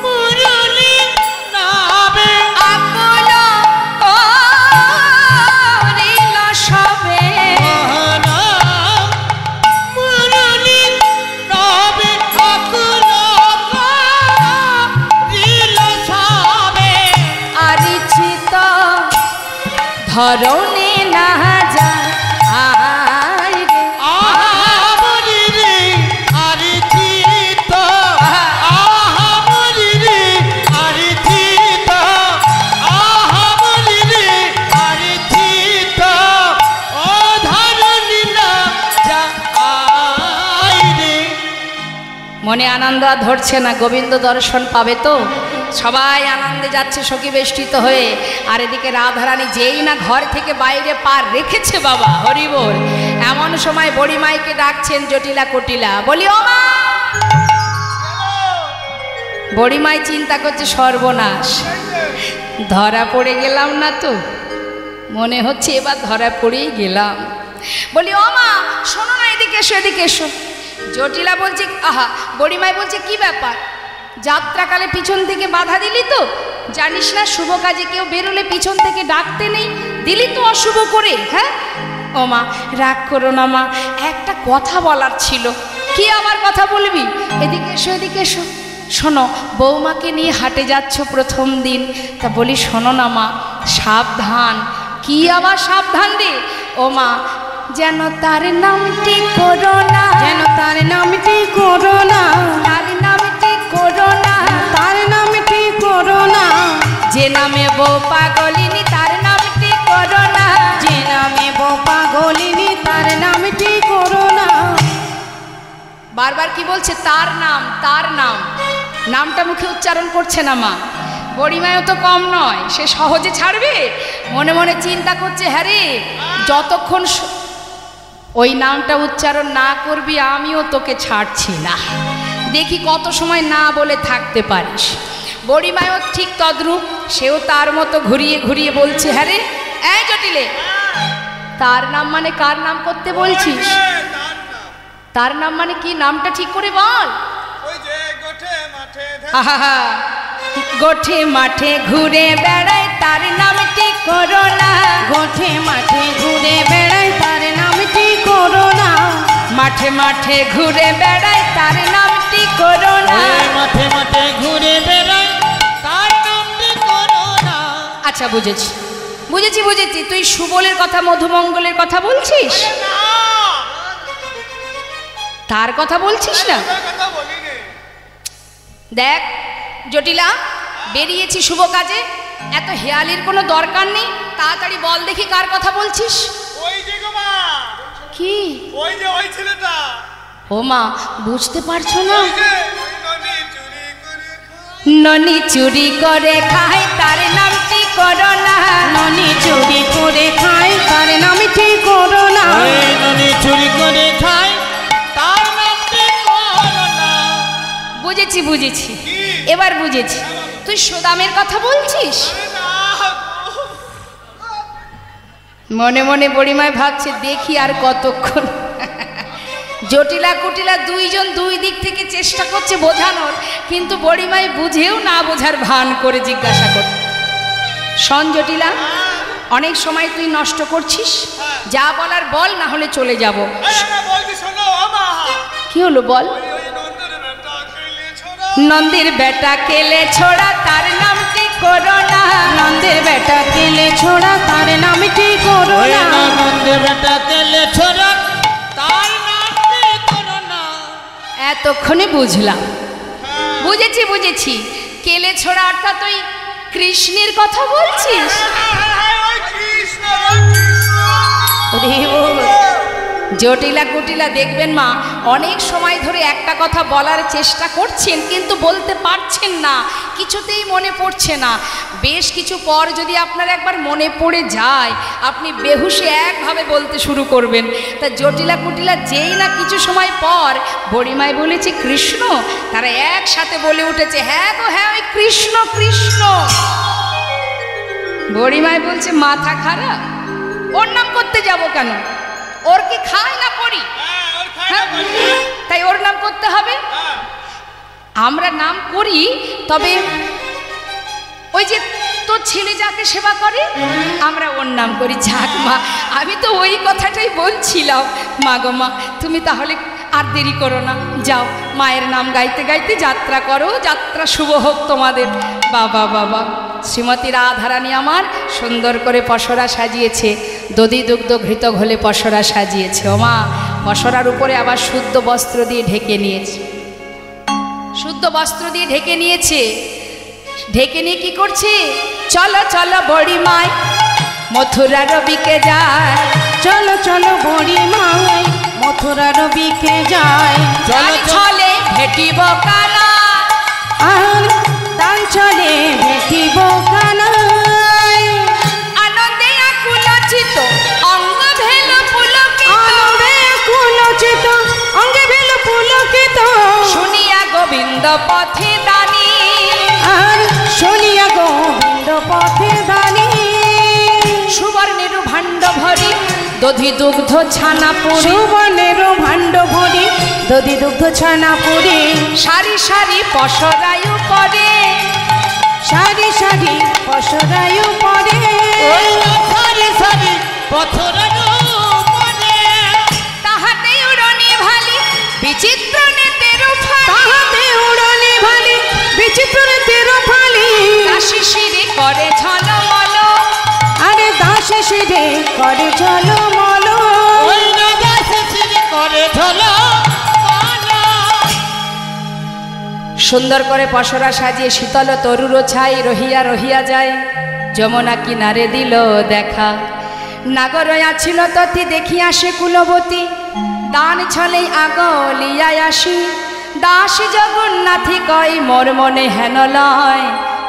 S2: মুরলী নাবে,
S1: আকুল করিল সবে,
S2: মহানাম মুরলী নাবে, আকুল করিল সবে।
S1: আরিচিত ধরণী না যায় রে,
S2: আহা বলি রে আরে চিত, আহা বলি রে আরে চিত, আহা বলি রে আরে চিত, ও ধরণী না যায় রে।
S1: মনে আনন্দ আর ধরছে না, গোবিন্দ দর্শন পাবে তো। সবাই আনন্দে যাচ্ছে সখী বেষ্টিত হয়ে, আর এদিকে রাধারানী যেই না ঘর থেকে বাইরে পার রেখেছে বাবা হরি বল, এমন সময় বড়িমাইকে ডাকছেন জটিলা কুটিলা, বলি ও মা। বড়িমাই চিন্তা করছে সর্বনাশ, ধরা পড়ে গেলাম না তো? মনে হচ্ছে এবার ধরা পড়েই গেলাম। বলি ও মা শোনো না, এদিকে এসো এদিকে এসো। জটিলা বলছে আহা, বড়িমাই বলছে কি ব্যাপার, যাত্রাকালে পিছন থেকে বাধা দিলি তো? জানিস না শুভ কাজে কেউ বেরোলে পিছন থেকে ডাকতে নেই, দিলি তো অশুভ করে। হ্যাঁ ও মা রাগ করো না মা, একটা কথা বলার ছিল। কি আবার কথা বলবি? এদিকে এসো এদিকে এসো। শোনো, বৌমাকে নিয়ে হাটে যাচ্ছ প্রথম দিন, তা বলি শোনো না মা, সাবধান। কি আবার সাবধান রে? ও মা যেন তার নামটি করো না,
S3: যেন তার নামটি করো না,
S1: তার নামটি করো না,
S3: তার নামটি করো না,
S1: যে নামে বউ পাগলিনী তার নামটি করো না,
S3: যে নামে বোপা গলিনি তার নামটি করো না।
S1: বারবার কি বলছে? তার নাম, তার নাম। নামটা মুখে উচ্চারণ করছে না মা। বড়িমায়ও তো কম নয়, সে সহজে ছাড়বে? মনে মনে চিন্তা করছে, হ্যাঁ রে যতক্ষণ ওই নামটা উচ্চারণ না করবি আমিও তোকে ছাড়ছি না, দেখি কত সময় না বলে থাকতে পারিস। বড়িমায়ও ঠিক তদ্রূপ, সেও তার মতো ঘুরিয়ে ঘুরিয়ে বলছে, হ্যাঁ রে এই জটিলে, তার নাম মানে কার নাম করতে বলছিস? তার নাম মানে কি? নামটা ঠিক করে বল। আহা, গোঠে মাঠে ঘুরে বেড়ায় তার নামটি করো না,
S3: গোঠে মাঠে ঘুরে বেড়ায় তার নামটি করো না,
S1: মাঠে মাঠে ঘুরে বেড়ায় তার নামটি করো না।
S2: মাঠে মাঠে ঘুরে বেড়াই তার নামটি করো না।
S1: আচ্ছা বুঝেছি বুঝেছি বুঝেছি, তুই সুবলের কথা মধুমঙ্গলের কথা বলছিস, তার কথা বলছিস না? দেখ জটিলা, বেরিয়েছি শুভ কাজে, এত হেয়ালির কোনো দরকার নেই, তাড়াতাড়ি বল দেখি কার কথা বলছিস।
S2: ওই যে গো মা,
S1: কি?
S2: ওই যে ওই ছেলেটা,
S1: ও মা বুঝতে পারছো না?
S2: ওই যে ওই ননি চুরি করে
S1: ননি চুরি করে খায় তার নামটি করো না,
S3: ননি চুরি করে খায় তার নামটি করো না,
S2: ওই ননি চুরি করে খায় তার নামটি করো না।
S1: বুঝেছি বুঝেছি, এবার বুঝেছি, তুই সুদামের কথা বলছিস। মনে মনে বড়িমায় ভাবছে দেখি আর কতক্ষণ। জটিলা কুটিলা দুইজন দুই দিক থেকে চেষ্টা করছে বোঝানোর, কিন্তু বড়িমাই বুঝেও না বোঝার ভান করে জিজ্ঞাসা কর, শোন জটিলা, অনেক সময় তুই নষ্ট করছিস, যা বলার বল, না হলে চলে যাব। কি হলো বল? নন্দের বেটা কেলে ছোড়া তার নামটি করো না,
S3: নন্দের বেটা কেলে ছোড়া তার নামটি করো
S2: ওই
S3: না,
S2: নন্দের বেটা কেলে ছোড়া তার নামটি করো না।
S1: এত এতক্ষণে বুঝলাম। বুঝেছি বুঝেছি, কেলে ছোড়া অর্থাৎ ওই কৃষ্ণের কথা বলছিস। জটিলা কুটিলা দেখবেন মা, অনেক সময় ধরে একটা কথা বলার চেষ্টা করছেন কিন্তু বলতে পারছেন না, কিছুতেই মনে পড়ছে না। বেশ কিছু পর যদি আপনার একবার মনে পড়ে যায়, আপনি বেহুশে একভাবে বলতে শুরু করবেন। তা জটিলা কুটিলা যেই না কিছু সময় পর বড়িমায় বলেছে কৃষ্ণ, তারা একসাথে বলে উঠেছে হ্যাঁ গো হ্যাঁ, ওই কৃষ্ণ কৃষ্ণ। বড়িমায় বলছে মাথা খারাপ, ওর নাম করতে যাব কেন? ওর কি খায় না পড়ি? তাই ওর নাম করতে হবে? আমরা নাম করি, তবে ওই যে তোর ছেলে যাকে সেবা করে আমরা ওর নাম করি। যাক মা, আমি তো ওই কথাটাই বলছিলাম। মা গো মা, তুমি তাহলে আর দেরি করো না, যাও মায়ের নাম গাইতে গাইতে যাত্রা করো, যাত্রা শুভ হোক তোমাদের। বাবা বাবা, শ্রীমতী রাধারানী আমার সুন্দর করে পসরা সাজিয়েছে, দধি দুগ্ধ ঘৃত ঘোলে পসরা সাজিয়েছে। ও মা, পসরার উপরে আবার শুদ্ধ বস্ত্র দিয়ে ঢেকে নিয়েছে, শুদ্ধ বস্ত্র দিয়ে ঢেকে নিয়েছে। ঢেকে নিয়ে কি করছে? চলো চলো বড়ি মাই মথুরা রবিকে যায়,
S3: চলো চলো বড়ি মাই মথুরা রবিকে যায়।
S1: চলো চলে ভেটিব কানা,
S3: আর তার চলে ভেটিব কানাই।
S1: আনন্দে আকুলচিত অঙ্গ ভেল পুলকিত,
S3: আনন্দে আকুলচিত অঙ্গে ভেল পুলকিত।
S1: শুনিয়া গোবিন্দ পথে দানি,
S3: আর শুনিয়া গোবিন্দ পথে দানি।
S1: সুবর্ণের ভাণ্ড ভরি দধি দুগ্ধ ছানা পুরি,
S3: সুবর্ণের ভাণ্ড ভরি দধি দুগ্ধ ছানা পুরি।
S1: সারি সারি পসরায়ু পরে,
S3: সারি সারি পসরায়ু পরে।
S2: সারি সারি পথরানো মনে,
S1: তাহাতে উড়নি ভালি বিচিত্র নেতের ফালি,
S3: তাহাতে উড়নি ভালি বিচিত্র নেতের ফালি।
S1: কাশি শিরে করে ঝলমল,
S3: আরে দাসে শিরে করে ঝলমল।
S2: ওই রাজা শেষে করে ঝলো মালা।
S1: সুন্দর করে পসরা সাজিয়ে শীতল তরুর ছাই রহিয়া রহিয়া যায়। যমুনা কিনারে দিল দেখা, নাগর আছিল তথি দেখিয়া সে কুলবতী। দান ছলে আগলিয়ায় আসি, দাস জগন্নাথী কয় মোর মনে হেন লয়।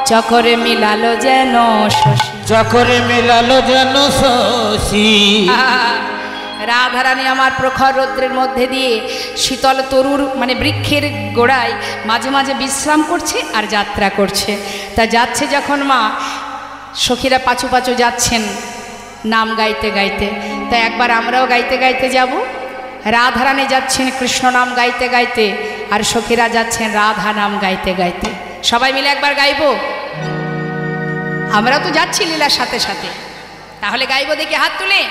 S1: চকরে মিলালো যেন শশী,
S2: চকরে মেলালো যেন শশী।
S1: রাধারানী আমার প্রখর রৌদ্রের মধ্যে দিয়ে শীতল তরুর মানে বৃক্ষের গোড়ায় মাঝে মাঝে বিশ্রাম করছে আর যাত্রা করছে। তা যাচ্ছে যখন মা, সখীরা পাচু পাচু যাচ্ছেন নাম গাইতে গাইতে। তা একবার আমরাও গাইতে গাইতে যাব। রাধারানী যাচ্ছেন কৃষ্ণ নাম গাইতে গাইতে, আর সখীরা যাচ্ছেন রাধা নাম গাইতে গাইতে। সবাই মিলে একবার গাইবো? আমরা তো যাচ্ছি লীলার সাথে সাথে, তাহলে গাইবো দেখি হাত তুলে।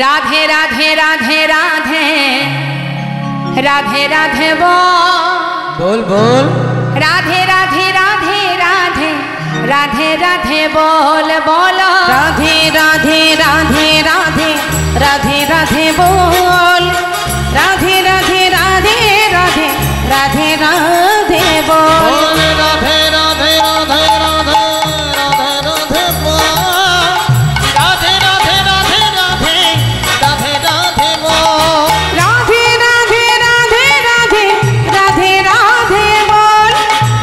S1: রাধে রাধে রাধে রাধে রাধে রাধে
S2: বল বল।
S1: রাধে রাধে রাধে রাধে রাধে রাধে বল বল।
S3: রাধে রাধে রাধে রাধে রাধে রাধে বল। রাধে রাধে রাধে রাধে রাধে রাধে বল।
S2: রাধে রাধে রাধে রাধে রাধে রাধে বল। রাধে রাধে রাধে রাধে রাধে রাধে বল।
S3: রাধে রাধে রাধে রাধে রাধে রাধে বল।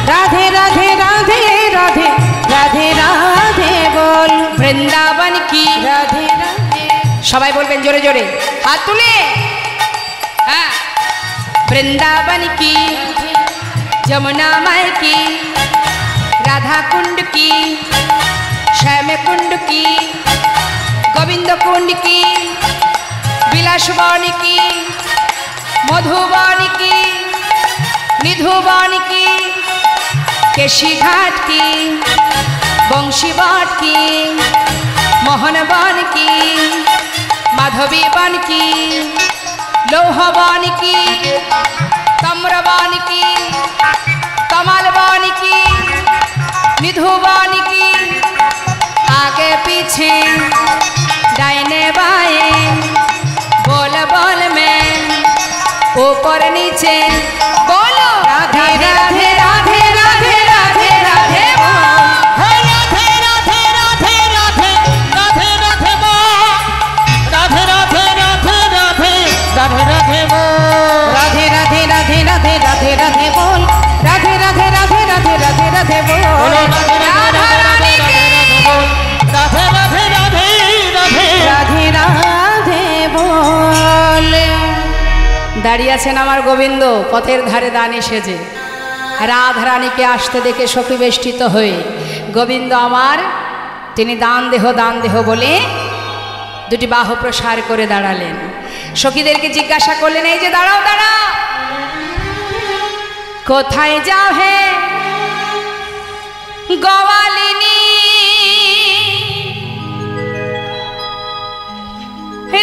S3: রাধে রাধে রাধে রাধে রাধে রাধে বল।
S1: বৃন্দাবন কি
S3: রাধে রাধে
S1: সবাই বলবেন জোরে জোরে হাত তুলে। হ্যাঁ, বৃন্দাবন की যমুনা মাই की राधा कुंड की श्याम कुंड की गोविंद कुंड की विलासवानी की मधुबानी की निधुबानी की केशी घाट की बंशीवाट की मोहनबान की माधवीबान की लोहबान की तम्रबान की कमलबान की निधुबान की आगे पीछे दाहिने बाएं দাঁড়িয়ে আছেন আমার গোবিন্দ পথের ধারে দানে সেজে। রাধারানীকে আসতে দেখে সখী বেষ্টিত হয়ে গোবিন্দ আমার তিনি দান দেহ বলে দুটি বাহু প্রসার করে দাঁড়ালেন। সখীদেরকে জিজ্ঞাসা করলেন, এই যে দাঁড়াও দাঁড়াও, কোথায় যাও হে গোয়ালিনী?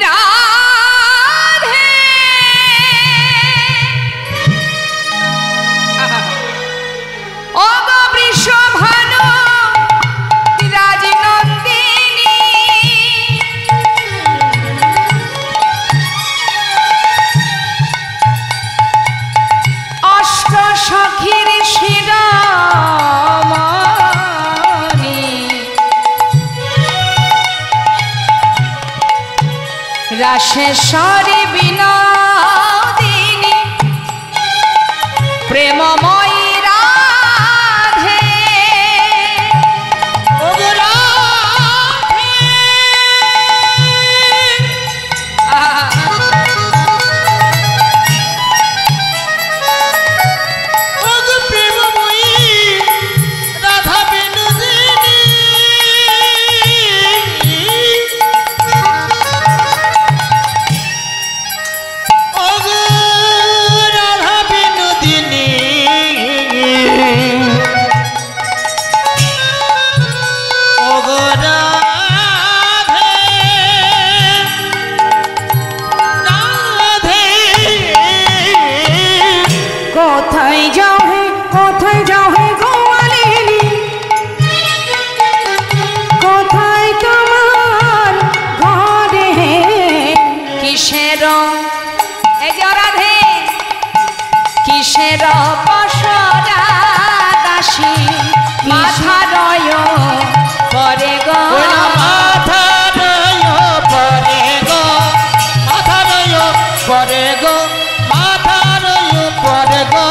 S1: রাধে ও গো বৃষভানু রাজনন্দিনী, অষ্ট সখীর শিরোমণি, রাশেশ্বরী বিনোদিনী, প্রেমময়ী রাধে।
S2: ওগো রাধে, ওগো প্রেমময়ী রাধা বিনোদিনী, ওগো রাধা বিনোদিনী, ওগো রাধে, রাধে।
S3: কোথায় যাও হে গোয়ালিনী, কোথায় তোমার ঘরে?
S1: কিসের এই যে রাধে, কিসের পশরা দাসী মাথা রয় পরে গো?
S2: ওই না মাথা রয় পরে গো, মাথা রয় পরে গো, মাথা রয় পরে গো।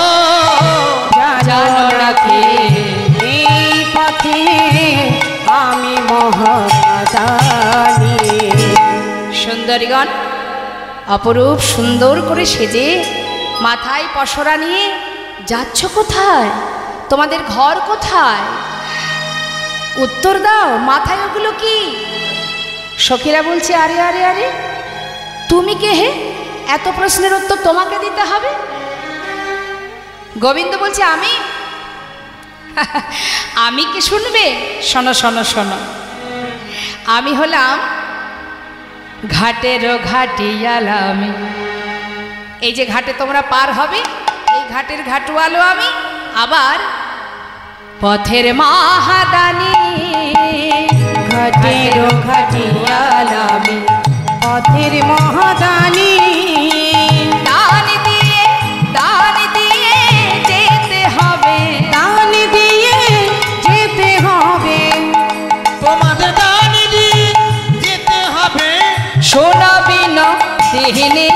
S3: জানো নাকি এই পথে আমি মহাদানী।
S1: সুন্দরীগণ অপরূপ সুন্দর করে সেজে মাথায় পশরা নিয়ে যাচ্ছ কোথায়? তোমাদের ঘর কোথায়? উত্তর দাও, মাথায় ওগুলো কি? সখীরা বলছে, আরে আরে আরে তুমি কে হে? এত প্রশ্নের উত্তর তোমাকে দিতে হবে? গোবিন্দ বলছে, আমি কি শুনবে? শোনো শোনো শোনো, আমি হলাম ঘাটের ঘাটিয়ালা আমি। এই যে ঘাটে তোমরা পার হবে, এই ঘাটের ঘাটওয়ালো আমি, আবার পথের মহাদানী।
S3: ঘাটের ঘাটিয়ালা আমি, পথের মহাদানী।
S1: দান দিয়ে যেতে হবে,
S3: দান দিয়ে যেতে হবে।
S2: তোমাদের দান দিয়ে যেতে হবে।
S1: শোনো বিনোদিনী,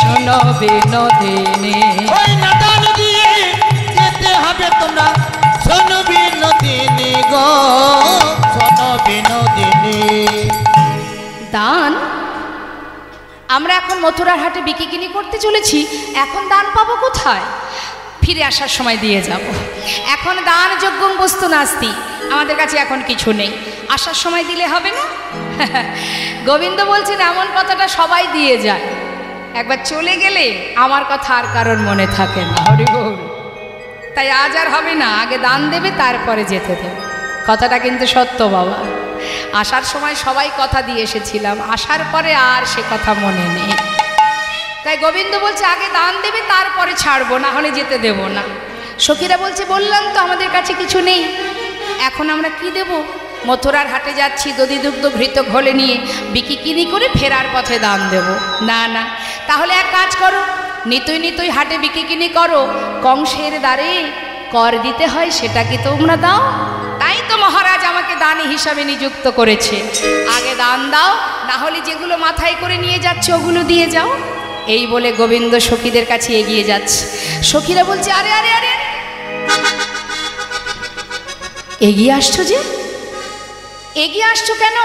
S1: শোনো বিনোদিনী।
S2: ওই না দান দিয়ে যেতে হবে তোমরা, শোনো বিনোদিনী গো, শোনো বিনোদিনী।
S1: দান? আমরা এখন মথুরার হাটে বিকিকিনি করতে চলেছি, এখন দান পাবো কোথায়? ফিরে আসার সময় দিয়ে যাব। এখন দান যোগ্যং বস্তু নাস্তি, আমাদের কাছে এখন কিছু নেই, আসার সময় দিলে হবে না? গোবিন্দ বলছেন এমন কথাটা সবাই দিয়ে যায়, একবার চলে গেলে আমার কথা আর কারোর মনে থাকে না। হরি বল। তাই আজ আর হবে না, আগে দান দেবে তারপরে যেতে দেবে। কথাটা কিন্তু সত্য বাবা। আসার সময় সবাই কথা দিয়ে এসেছিলাম, আসার পরে আর সে কথা মনে নেই। তাই গোবিন্দ বলছে আগে দান দেবে তারপরে ছাড়বো, না হলে যেতে দেব না। সখীরা বলছে, বললাম তো আমাদের কাছে কিছু নেই, এখন আমরা কি দেব? মথুরার হাটে যাচ্ছি, দধি দুগ্ধ ঘৃত ঘোলে নিয়ে বিকিকিনি করে ফেরার পথে দান দেব। না না, তাহলে এক কাজ করো, নিতুই হাটে বিকিকিনি করো, কংসের দ্বারে কর দিতে হয়, সেটা কি তোমরা দাও? তাই তো মহারাজ আমাকে দানি হিসাবে নিযুক্ত করেছে। আগে দান দাও, না হলে যেগুলো মাথায় করে নিয়ে যাচ্ছে ওগুলো দিয়ে যাও। এই বলে গোবিন্দ সখীদের কাছে এগিয়ে যাচ্ছে। সখীরা বলছে, আরে আরে আরে এগিয়ে আসছো যে, এগিয়ে আসছো কেন?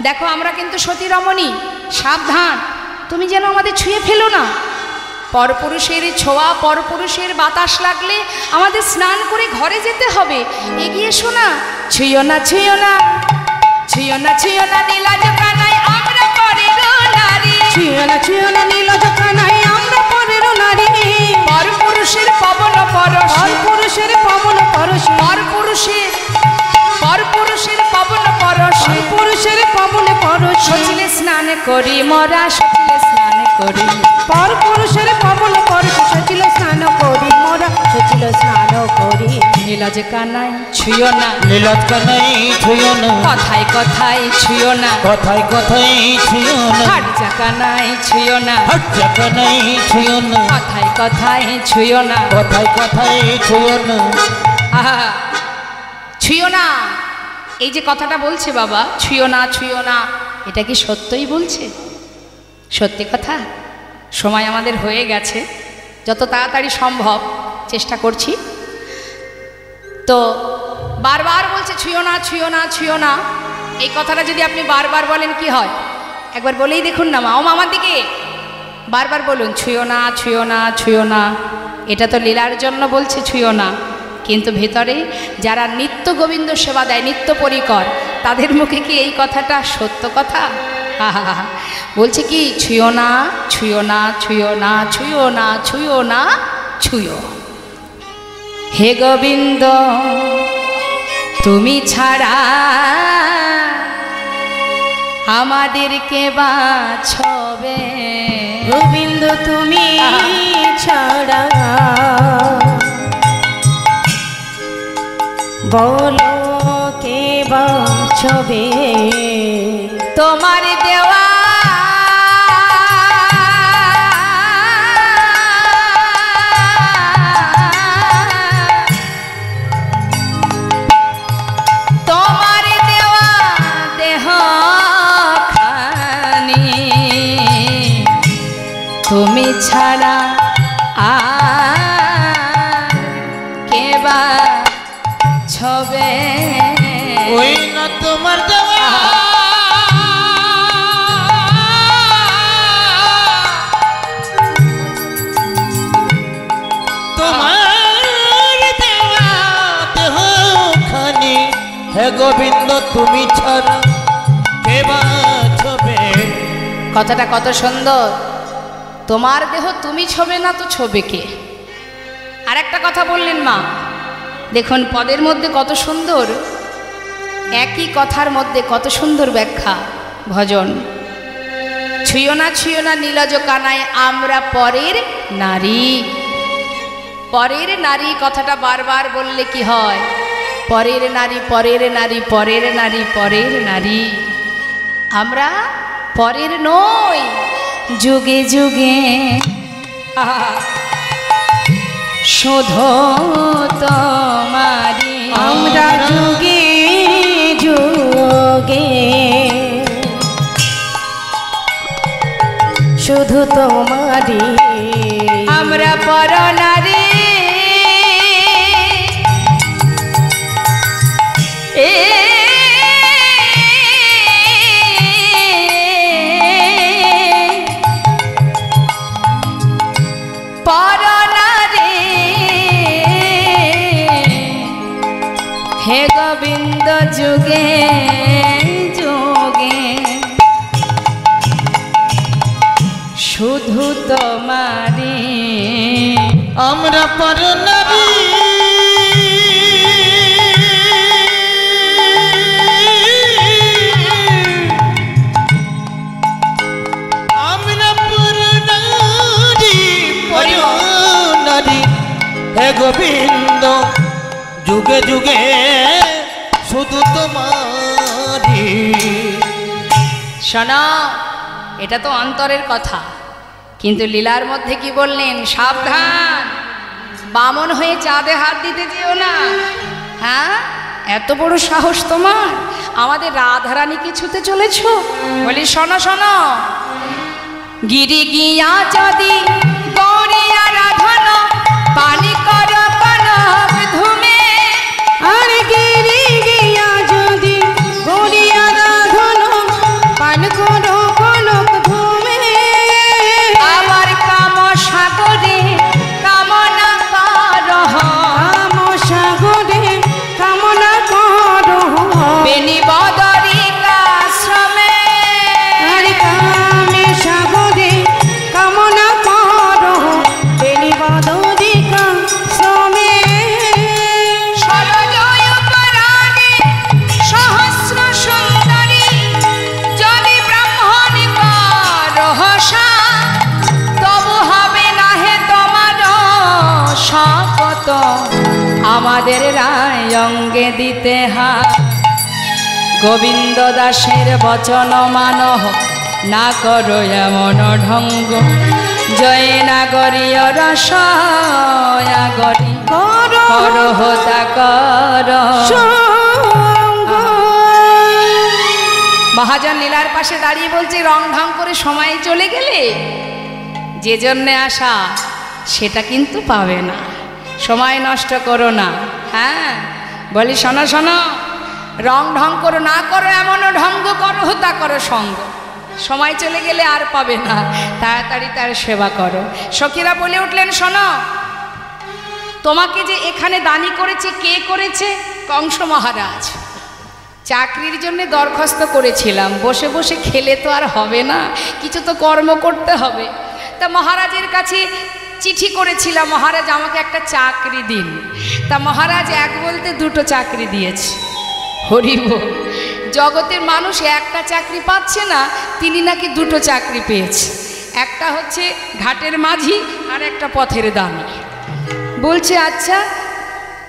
S1: দেখো আমরা কিন্তু সতী রমণী, সাবধান, তুমি যেন আমাদের ছুঁয়ে ফেলো না। পরপুরুষের ছোঁয়া, পরপুরুষের বাতাস লাগলে আমাদের স্নান করে ঘরে যেতে হবে। এগিয়ে এসো না। ছুঁয়ো না, ছুঁয়ো না, ছুঁয়ো না, ছুঁয়ো না নীলাজ কানাই আমরা পরের নারী।
S3: ছুঁয়ো না, ছুঁয়ো না নীলাজ কানাই আমরা পরের নারী।
S1: পরপুরুষের পবন পরশ,
S3: পরপুরুষের পবন পরশ,
S1: পরপুরুষের পবন পরশ,
S3: পুরুষের পবন পরশ।
S1: সচিলে স্নান করি মোরা, সচিলে স্নান করি।
S3: পরপুরুষের পবন পরশ, সচিল স্নান করি মোরা, সচিল স্নান করি।
S1: নীলাজ কানাই ছুঁয়ো না,
S2: নীলাজ কানাই ছুঁয়ো না,
S1: কথায় কথায় ছুঁয়ো না,
S2: কথায় কথায় ছুঁয়ো না,
S1: হাটজা কানাই ছুঁয়ো না,
S2: হাটজা কানাই ছুঁয়ো না,
S1: কথায় কথায় ছুঁয়ো না,
S2: কথায় কথায় ছুঁয়ো না।
S1: আহা, ছুঁয়ো না। এই যে কথাটা বলছে বাবা, ছুঁয়ো না, ছুঁয়ো না, এটা কি সত্যই বলছে? সত্যি কথা। সময় আমাদের হয়ে গেছে, যত তাড়াতাড়ি সম্ভব চেষ্টা করছি। তো বারবার বলছে ছুঁয়ো না, ছুঁয়ো না, ছুঁয়ো না। এই কথাটা যদি আপনি বারবার বলেন কি হয়? একবার বলেই দেখুন না মা, ও মামার দিকে বারবার বলুন ছুঁয়ো না, ছুঁয়ো না, ছুঁয়ো না। এটা তো লীলার জন্য বলছে ছুঁয়ো না, কিন্তু ভেতরে যারা নিত্য গোবিন্দ সেবা দেয়, নিত্য পরিকর, তাদের মুখে কি এই কথাটা সত্য কথা? বলছে কি ছুঁয়ো না, ছুঁয়ো না, ছুঁয়ো না, ছুঁয়ো না, ছুঁয়ো না, ছুঁয়ো। হে গোবিন্দ তুমি ছাড়া আমাদেরকে বাছবে।
S3: গোবিন্দ তুমি ছাড়া বলো কে বাছবে।
S1: তোমার দেওয়া তোমার দেওয়া দেহ খানি তুমি ছাড়া আর কে বাছবে।
S2: ওই না তোমার দেওয়া তোমার দেওয়া দেহখানি, হে গোবিন্দ তুমি ছাড়া কে বাছবে।
S1: কথাটা কত সুন্দর। তোমার দেহ তুমি ছবে না তো ছবে কে? আর একটা কথা বললেন মা, দেখুন পদের মধ্যে কত সুন্দর, একই কথার মধ্যে কত সুন্দর ব্যাখ্যা। ভজন ছুঁয়ো না, ছুঁয়ো না নীলাজ কানাই আমরা পরের নারী। পরের নারী কথাটা বারবার বললে কি হয়? পরের নারী, পরের নারী, পরের নারী, পরের নারী। আমরা পরের নই, যুগে যুগে শুধু তোমারি।
S3: আমরা যুগে যুগে শুধু তোমারি।
S1: আমরা পর নারী, পর নারী। হে গোবিন্দ যুগে যুগে শুধু তোমারি।
S2: আমরা পর নারী, আমরা পর নারী, পর নারী, হে গোবিন্দ যুগে যুগে শুধু তোমারি।
S1: শোনো, এটা তো অন্তরের কথা, কিন্তু লীলার মধ্যে কি বললেন? সাবধান, বামন হয়ে চাঁদে হাত দিতে যেও না। হ্যাঁ, এত বড় সাহস তোমার, আমাদের রাধারানীকে ছুতে চলেছ? বলি শোনো শোনো, গিরি গিয়া যদি গৌরিয়া রাধন পানি কর কনক ধুমে।
S3: আর গিরি গিয়া যদি গড়িয়া রাধন পান করো কনক ধুমে।
S1: আবার কাম সাগর ভক্ত আমাদের রায় অঙ্গে দিতে হাত। গোবিন্দ দাসের বচন মানহ না করো এমন ঢঙ্গ। জয় নাগরীয় রসয়াগরী করো হোতা কর। মহাজন লীলার পাশে দাঁড়িয়ে বলছে, রং ঢং করে সময় চলে গেলে যে জন্যে আসা সেটা কিন্তু পাবে না, সময় নষ্ট করো না। হ্যাঁ বলি শোনো শোনো, রং ঢং করো না করো এমনও ঢঙ্গ করো হোতা করো সঙ্গ, সময় চলে গেলে আর পাবে না, তাড়াতাড়ি তার সেবা করো। সখীরা বলে উঠলেন, শোনো, তোমাকে যে এখানে দানি করেছে কে করেছে? কংস মহারাজ। চাকরির জন্য দরখাস্ত করেছিলাম, বসে বসে খেলে তো আর হবে না, কিছু তো কর্ম করতে হবে। তা মহারাজের কাছে চিঠি করেছিলাম, মহারাজ আমাকে একটা চাকরি দিন। তা মহারাজ এক বলতে দুটো চাকরি দিয়েছে। হরি বল। জগতের মানুষ একটা চাকরি পাচ্ছে না, তিনি নাকি দুটো চাকরি পেয়েছে। একটা হচ্ছে ঘাটের মাঝি আর একটা পথের দানি। বলছে আচ্ছা,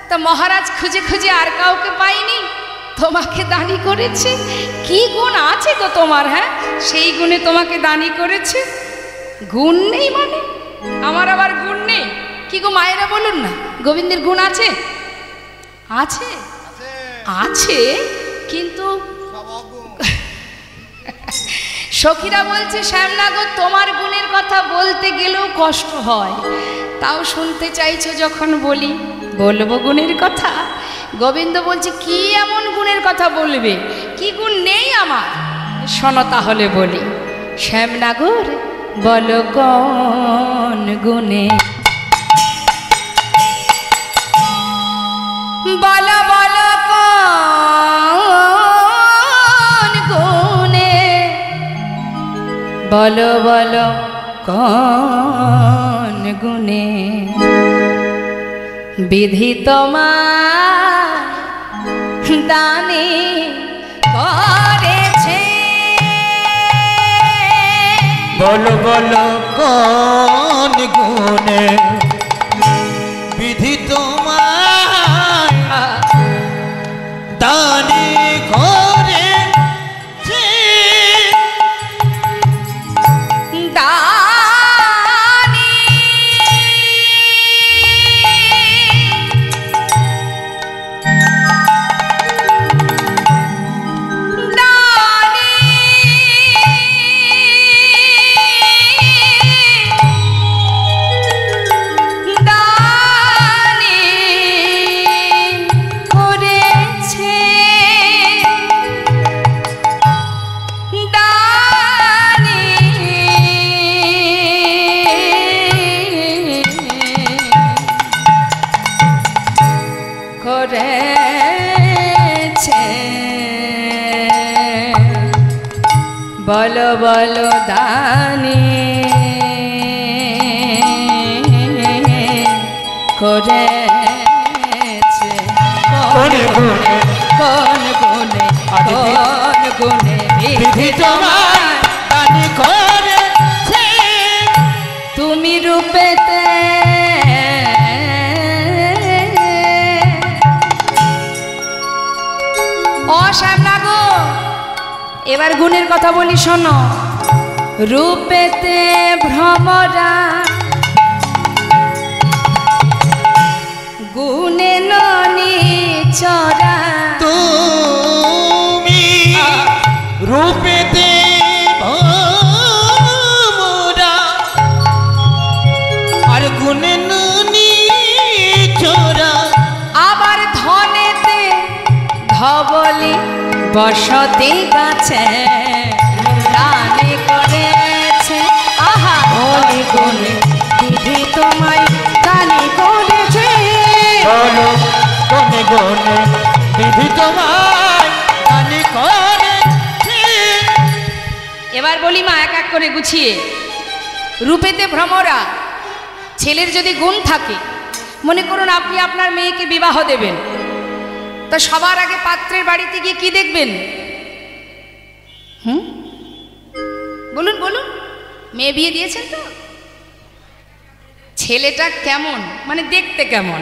S1: তা মহারাজ খুঁজে খুঁজে আর কাউকে পাইনি, তোমাকে দানি করেছে। কি গুণ আছে গো তোমার? হ্যাঁ, সেই গুণে তোমাকে দানি করেছে। গুণ নেই মানে? আমার আবার গুণ নেই? কি গো মায়েরা বলুন না, গোবিন্দের গুণ আছে? আছে আছে, কিন্তু সখীরা বলছে, শ্যামনাগর তোমার গুণের কথা বলতে গেলেও কষ্ট হয়, তাও শুনতে চাইছো যখন বলি, বলবো গুণের কথা। গোবিন্দ বলছে, কি এমন গুণের কথা বলবে? কি গুণ নেই আমার? শোনো তাহলে বলি। শ্যামনাগর বলো কোন গুণে, বলো বলো কোন গুণে, বলো বলো কোন গুণে বিধি তোমার দানে করেছে।
S2: বলো বলো কোন গুণে বিধি তোমার দানে করেছে।
S1: দানি দানি দানি করেছে। দানি করেছে। বলো বলো দানি করেছে।
S2: কোন গুণে
S1: কোন গুণে কোন গুণে
S2: বিধি তোমার দানে করেছে।
S1: তুমি রূপেতে ও শ্যামনাগর, এবার গুণের কথা বলি শোনো। রূপেতে ভ্রমরা গুণে ননি চরা।
S2: তুমি রূপেতে ভ্রমরা আর গুণে নুনি চোরা।
S1: আবার ধনেতে ধবলি বসতি গাছে দানি করেছে। আহা
S3: বলে গুণে বিধি তোমায় দানি করেছে।
S2: বলো কোন গুণে বিধি তোমার দানে করেছে।
S1: এবার বলি মা, এক এক করে গুছিয়ে। রূপেতে ভ্রমরা, ছেলের যদি গুণ থাকে, মনে করুন আপনি আপনার মেয়েকে বিবাহ দেবেন, তা সবার আগে পাত্রের বাড়িতে গিয়ে কি দেখবেন? বলুন বলুন, মেয়ে বিয়ে দিয়েছেন তো? ছেলেটা কেমন, মানে দেখতে কেমন,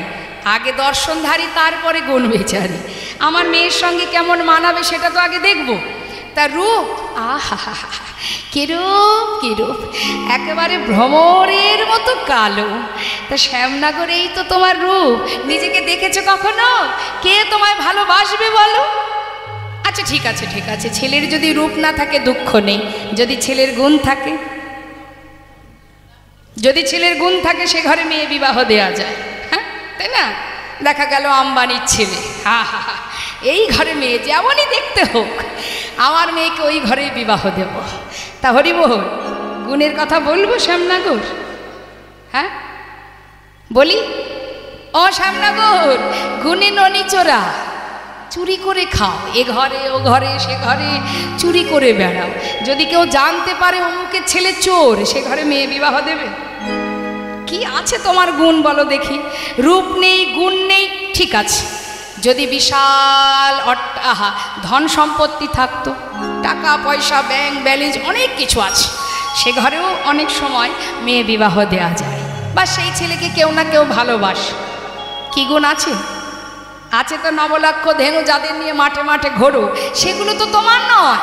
S1: আগে দর্শনধারী তারপরে গুণ বিচারি। আমার মেয়ের সঙ্গে কেমন মানাবে সেটা তো আগে দেখব। তার রূপ, আহা কিরূপ কিরূপ, একেবারে ভ্রমরের মতো কালো। তা শ্যামনগর এই তো তোমার রূপ, নিজেকে দেখেছো কখনো? কে তোমায় ভালোবাসবে বলো? আচ্ছা ঠিক আছে ঠিক আছে, ছেলের যদি রূপ না থাকে দুঃখ নেই, যদি ছেলের গুণ থাকে, যদি ছেলের গুণ থাকে সে ঘরে মেয়ে বিবাহ দেওয়া যায়, হ্যাঁ তাই না? দেখা গেল আম্বানির ছেলে, হা হা হা, এই ঘরে মেয়ে যেমনই দেখতে হোক আমার মেয়েকে ওই ঘরে বিবাহ দেব। তা হরিবোল, গুণের কথা বলবো শ্যামনগর? হ্যাঁ বলি, ও শ্যামনগর, গুণে ননিচোরা, চুরি করে খাও, এ ঘরে ও ঘরে সে ঘরে চুরি করে বেড়াও। যদি কেউ জানতে পারে অমুকের ছেলে চোর, সে ঘরে মেয়ে বিবাহ দেবে? কি আছে তোমার গুণ বলো দেখি? রূপ নেই, গুণ নেই, ঠিক আছে। যদি বিশাল ধন সম্পত্তি থাকতো, টাকা পয়সা ব্যাংক ব্যালেন্স অনেক কিছু আছে, সে ঘরেও অনেক সময় মেয়ে বিবাহ দেওয়া যায়, বা সেই ছেলেকে কেউ না কেউ ভালোবাসে। কি গুণ আছে? আছে তো নবলক্ষ ধেনু যাদের নিয়ে মাঠে মাঠে ঘোরো, সেগুলো তো তোমার নয়,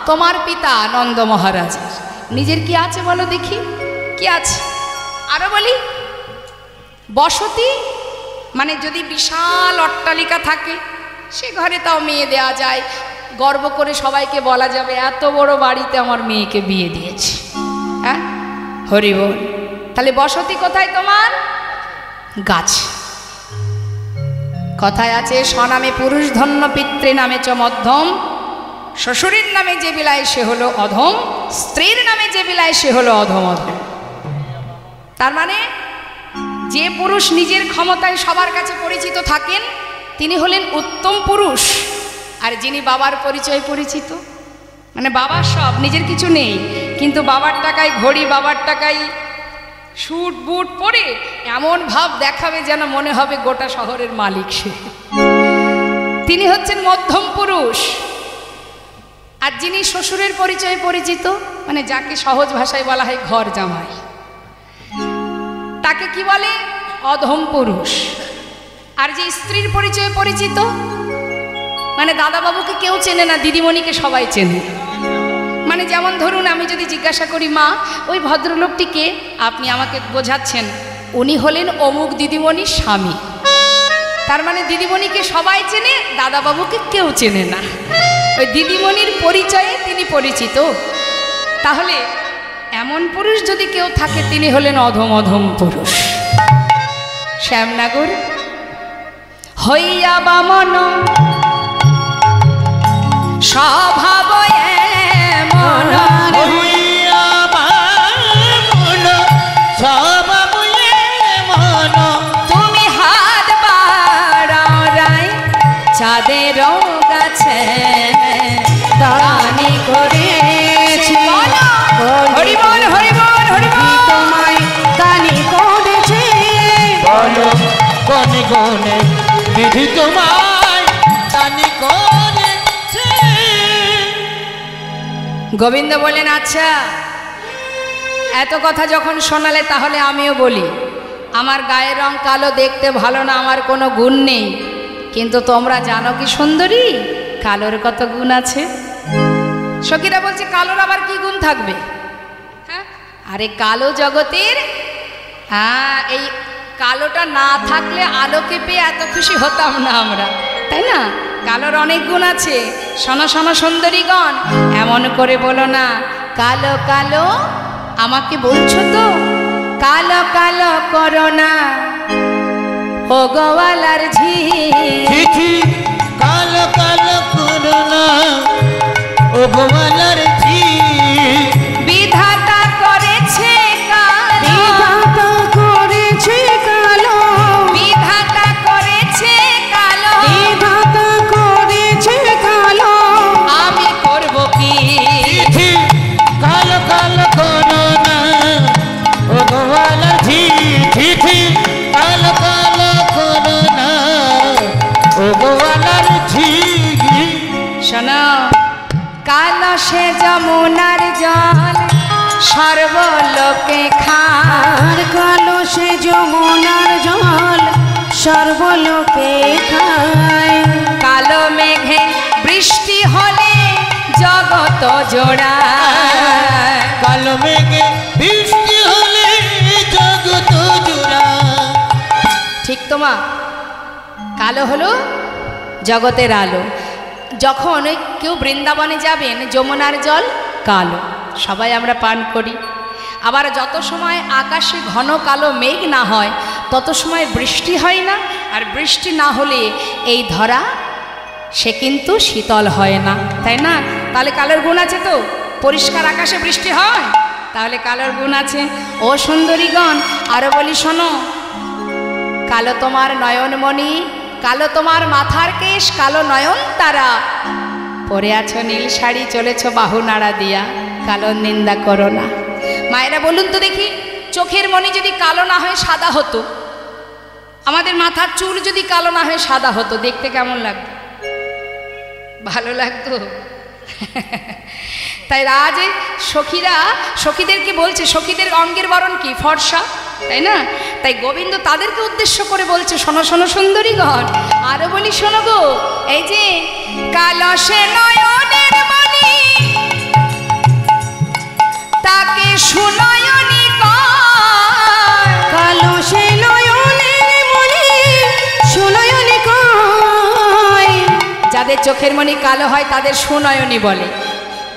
S1: তোমার পিতা নন্দ মহারাজের। নিজের কি আছে বলো দেখি? কি আছে? আরো বলি, বসতি, মানে যদি বিশাল অট্টালিকা থাকে সে ঘরে তাও মেয়ে দেওয়া যায়, গর্ব করে সবাইকে বলা যাবে এত বড় বাড়িতে আমার মেয়েকে বিয়ে দিয়েছে। হ্যাঁ হরিবোল। তাহলে বসতি কোথায় তোমার? গাছ। কথায় আছে, স্বনামে পুরুষ ধন্য, পিতৃ নামে চ মধ্যম, শ্বশুরের নামে যে বিলায় সে হলো অধম, স্ত্রীর নামে যে বিলায় সে হলো অধম অধম। তার মানে যে পুরুষ নিজের ক্ষমতায় সবার কাছে পরিচিত থাকেন তিনি হলেন উত্তম পুরুষ। আর যিনি বাবার পরিচয় পরিচিত, মানে বাবার সব, নিজের কিছু নেই, কিন্তু বাবার টাকায় ঘড়ি, বাবার টাকায় স্যুট বুট পরে এমন ভাব দেখাবে যেন মনে হবে গোটা শহরের মালিক সে, তিনি হচ্ছেন মধ্যম পুরুষ। আর যিনি শ্বশুরের পরিচয়ে পরিচিত, মানে যাকে সহজ ভাষায় বলা হয় ঘর জামাই, তাকে কি বলে? অধম পুরুষ। আর যে স্ত্রীর পরিচয়ে পরিচিত, মানে দাদাবাবুকে কেউ চেনে না, দিদিমণিকে সবাই চেনে। মানে যেমন ধরুন আমি যদি জিজ্ঞাসা করি, মা ওই ভদ্রলোকটিকে আপনি আমাকে বোঝাচ্ছেন, উনি হলেন অমুক দিদিমণির স্বামী। তার মানে দিদিমণিকে সবাই চেনে, দাদাবাবুকে কেউ চেনে না, ওই দিদিমণির পরিচয়ে তিনি পরিচিত। তাহলে এমন পুরুষ যদি কেউ থাকে তিনি হলেন অধম অধম পুরুষ। শ্যামনগর হইয়া বামন স্বভাব এমন,
S2: হইয়া বামন স্বভাব এমন,
S1: তুমি হাত বাড়াও রায় চাঁদের গাছে
S3: দানি করেছি,
S1: হরিবল হরিবল হরিবল,
S3: তোমায় দানি করেছি,
S2: বলো গনে গনে বিধি তোমায় দানি করেছে।
S1: গোবিন্দ বলেন, আচ্ছা এত কথা যখন শোনালে তাহলে আমিও বলি, আমার গায়ের রং কালো, দেখতে ভালো না, আমার কোনো গুণ নেই, কিন্তু তোমরা জানো কি সুন্দরী, কালোর কত গুণ আছে? সখীরা বলছে, কালোর আবার কি গুণ থাকবে? হ্যাঁ, আরে কালো জগতের, হ্যাঁ এই কালোটা না থাকলে আলোকে পেয়ে এত খুশি হতাম না আমরা, তাই না? কালোর অনেক গুণ আছে। শোনো শোনো সুন্দরীগণ, এমন করে বলো না কালো কালো, আমাকে বলছো তো কালো কালো করো না, ও গোয়ালার ঝি
S2: চিঠি কালো কালো করোনা, ও গোয়ালার ঝি
S1: বিধাতা করেছে কালো,
S3: বিধাতা করেছে কালো,
S1: বিধাতা করেছে কালো,
S3: বিধাতা করেছে কালো,
S1: আমি করব কি?
S2: চিঠি কালো কালো করোনা, ও গোয়ালার ঝি চিঠি কালো কালো করোনা, ও গোয়ালার ঝি।
S1: শোনো, কালো সে যমুনার জল সর্বলোকে খার,
S3: আর কালো সে যমুনার জল সর্বলোকে খায়।
S1: কালো মেঘে বৃষ্টি হলে জগত জোড়া,
S2: কালো মেঘে বৃষ্টি হলে জগত জোড়া।
S1: ঠিক তো মা? কালো হলো জগতের আলো। যখন কেউ বৃন্দাবনে যাবেন যমুনার জল কালো, সবাই আমরা পান করি। আবার যত সময় আকাশে ঘন কালো মেঘ না হয় তত সময় বৃষ্টি হয় না, আর বৃষ্টি না হলে এই ধরা সে কিন্তু শীতল হয় না, তাই না? তাহলে কালোর গুণ আছে তো? পরিষ্কার আকাশে বৃষ্টি হয়, তাহলে কালোর গুণ আছে। ও সুন্দরীগণ, আরো বলি শোনো, কালো তোমার নয়নমণি, কালো তোমার মাথার কেশ, কালো নয়ন তারা, পরে আছো নীল শাড়ি, চলেছ বাহু নাড়া দিয়া, কালো নিন্দা করো না। মায়েরা বলুন তো দেখি, চোখের মণি যদি কালো না হয়ে সাদা হতো, আমাদের মাথার চুল যদি কালো না হয়ে সাদা হতো, দেখতে কেমন লাগতো? ভালো লাগতো? তাই রাজ সখীরা সখীদেরকে বলছে, সখীদের অঙ্গের বরণ কি? ফর্সা, তাই না? তাই গোবিন্দ তাদেরকে উদ্দেশ্য করে বলছে, শোনো শোনো সুন্দরীগণ, আরো বলি শোনো গো, এই যে কালো সে নয়নের মণি তাকে সুনয়নী কয়,
S3: কালো সে নয়নের মণি সুনয়নী কয়।
S1: যাদের চোখের মণি কালো হয় তাদের সুনয়নী বলে,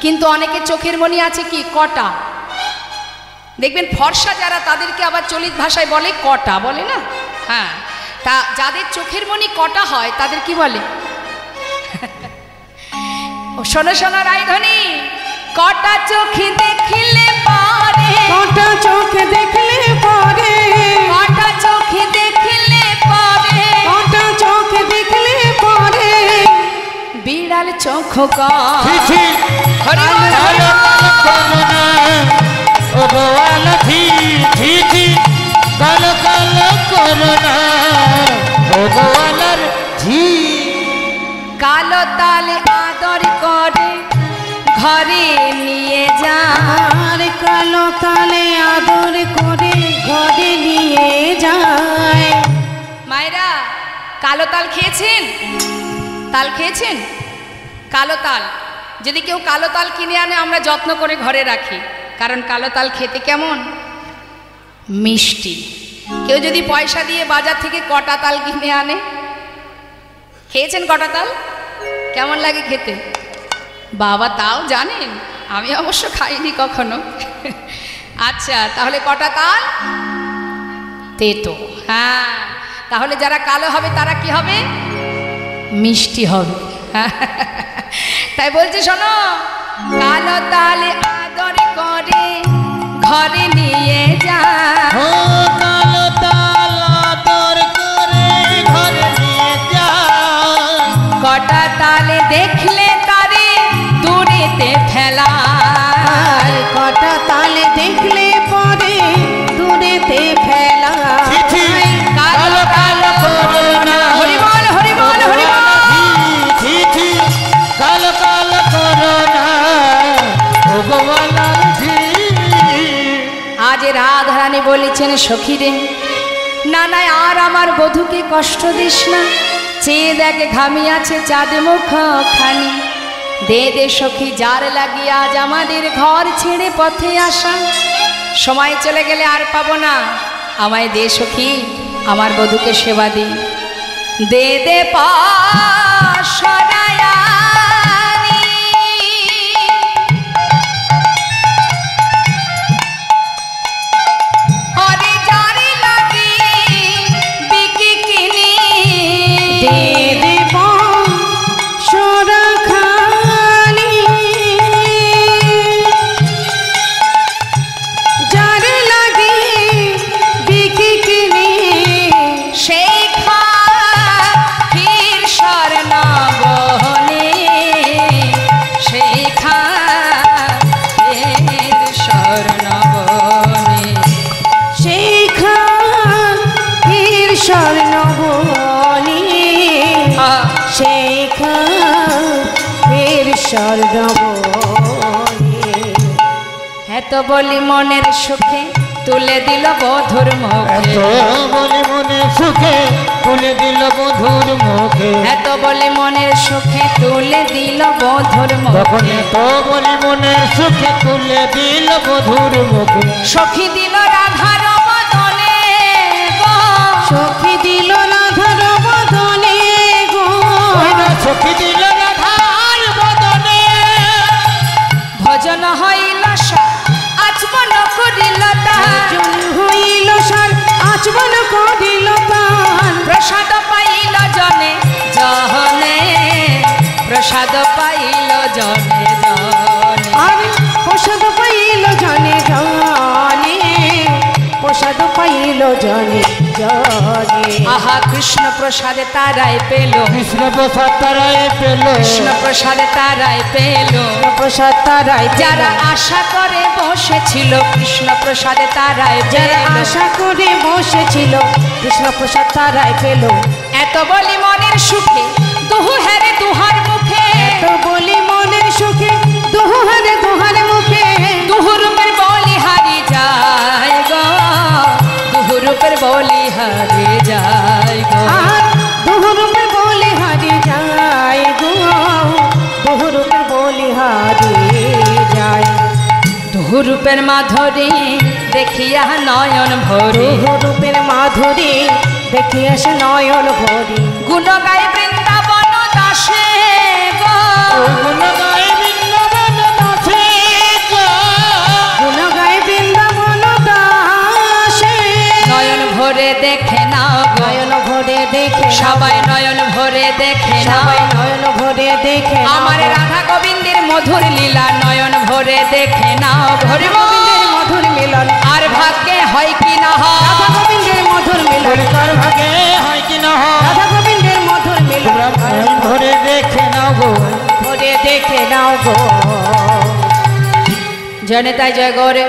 S1: কিন্তু অনেকে চোখের মণি আছে কি কটা, দেখবেন ফর্সা যারা তাদেরকে আবার চলিত ভাষায় বলে কটা, বলে না? হ্যাঁ, তা যাদের চোখের মণি কটা হয় তাদের কি বলে? ও শোনো শোনো রায়ধনী, কটা চোখে দেখলে পরে,
S3: কটা চোখে দেখলে পরে,
S1: কটা চোখে দেখলে পরে,
S3: কটা চোখে দেখলে পরে,
S1: বিড়াল চোখ
S2: ছি
S1: হরি বল, হরি
S2: কালো
S1: বল।
S2: করোনা ও গোয়াল ছি ছি, কালো কালো করোনা ও গোয়ালার ঝি।
S1: কালো তালে আদর করে ঘরে নিয়ে যা,
S3: আর কালো তালে আদর করে ঘরে নিয়ে যায়।
S1: মায়েরা কালো তাল খেয়েছেন? তাল খেয়েছেন? কালো তাল যদি কেউ কালো তাল কিনে আনে আমরা যত্ন করে ঘরে রাখি, কারণ কালো তাল খেতে কেমন? মিষ্টি। কেউ যদি পয়সা দিয়ে বাজার থেকে কটা তাল কিনে আনে, খেয়েছেন কটা তাল? কেমন লাগে খেতে? বাবা তাও জানেন, আমি অবশ্য খাইনি কখনো। আচ্ছা, তাহলে কটা তাল? তেতো। হ্যাঁ, তাহলে যারা কালো হবে তারা কি হবে? মিষ্টি হবে। তাই বলছে শোনো, কালো তালে আদর করে ঘরে নিয়ে যা,
S2: ও কালো তাল আদর করে ঘরে নিয়ে যা,
S1: কটা তালে দেখলে তারে দূরেতে ফেলা,
S3: আর কটা তালে দেখলে পরে দূরেতে ফেলা।
S2: ছি ছি কালো কালো করোনা
S1: হরি বল, হরি বল, হরি বল।
S2: ছি ছি কালো কালো করোনা ও গোয়ালার ঝি।
S1: আজ রাধারানী বলেছেন সখীরে, না না আর আমার বধূকে কষ্ট দিস না, চেয়ে দেখে ঘামিয়াছে চাঁদ মুখ খানি, দে দে সখী যার লাগিয়ে আজ আমাদের ঘর ছেড়ে পথে আসা, সময় চলে গেলে আর পাবো না, আমায় দে সখী আমার বধূকে সেবা দি, দে দে পাশরায়ানি, হরে যারে লাগি বিকি কিনি,
S3: দে দেব সরখানি, যার লাগে বিকি কিনি,
S1: সেই খাহির স্বর্ণ বহনে, সেই খাহির স্বর্ণ বহনে,
S3: সেই খাহির স্বর্ণবনি, সেই খাহির স্বর্ণবনি।
S1: এত বলি মনের সুখে তুলে দিল বধুর মুখে
S2: এত বলি মনে সুখে তুলে দিল বধুর মুখে
S1: এত বলে মনের সুখে তুলে দিল বধুর
S2: তখন
S1: মুখে
S2: এত বলি মনে সুখে তুলে দিল বধুর মুখে
S1: সখী দিল রাধার বদনে গো
S3: সখী দিল রাধার বদনে গো
S2: সখী দিল রাধার বদনে
S1: ভজন হইল আচমন করিল তার
S3: জন হইল সার আচমন করিল তার
S1: প্রসাদ পাইল জনে জনে প্রসাদ পাইল জনে জনে
S3: আর প্রসাদ পাইল জনে জনে প্রসাদ পাইল জনে জনে
S1: আহা কৃষ্ণ প্রসাদে তারাই পেল
S2: কৃষ্ণ প্রসাদ তারাই পেল
S1: কৃষ্ণ প্রসাদে তারাই পেল
S3: প্রসাদ তারাই
S1: যারা আশা করে বসেছিল কৃষ্ণ প্রসাদে তারাই
S3: যারা
S1: পেল
S3: আশা করে বসেছিল কৃষ্ণ প্রসাদ তারাই পেল
S1: এত বলি মনের সুখে দুহু হেরে দুহার মুখে
S3: তো বলি মনের সুখে দুহারে দুহার মুখে
S1: দুহু রূপের বলি হারি যায় গো দুহু রূপের বলি হারি যায় গো
S3: আর দুহুরূপের বলি হারি যায় গো দুহুরূপের বলি হারি যায়
S1: দুহু রূপের মাধুরী দেখিয়া নয়ন ভরে
S3: দুহুরূপের মাধুরী দেখিয়া সে নয়ন ভরি
S1: গুণ গাই বৃন্দাবন দাসে গো
S2: গুণ গায় বৃন্দাবন দাসে গো।
S3: গুণ গায় বৃন্দাবন দাসে
S1: নয়ন ভরে দেখে নাও গো
S3: নয়ন ভরে দেখে
S1: সবাই নয়ন ভরে দেখে নাও
S3: সবাই নয়ন ভরে দেখে
S1: আমার রাধা গোবিন্দের মধুর লীলা নয়ন ভরে দেখে নাও ভরে
S3: গোবিন্দের মধুর মিলন
S1: আর ভাগ্যে হয় কি না হয়
S3: রাধা গোবিন্দের মধুর মিলন
S2: পরিকার ভাগে হয় কি না হয়
S3: রাধা গোবিন্দের মধুর মিলন
S2: তোমরা মন ভরে দেখে নাও গো
S3: ভরে দেখে নাও গো
S1: জনে তাই জয় গৌরে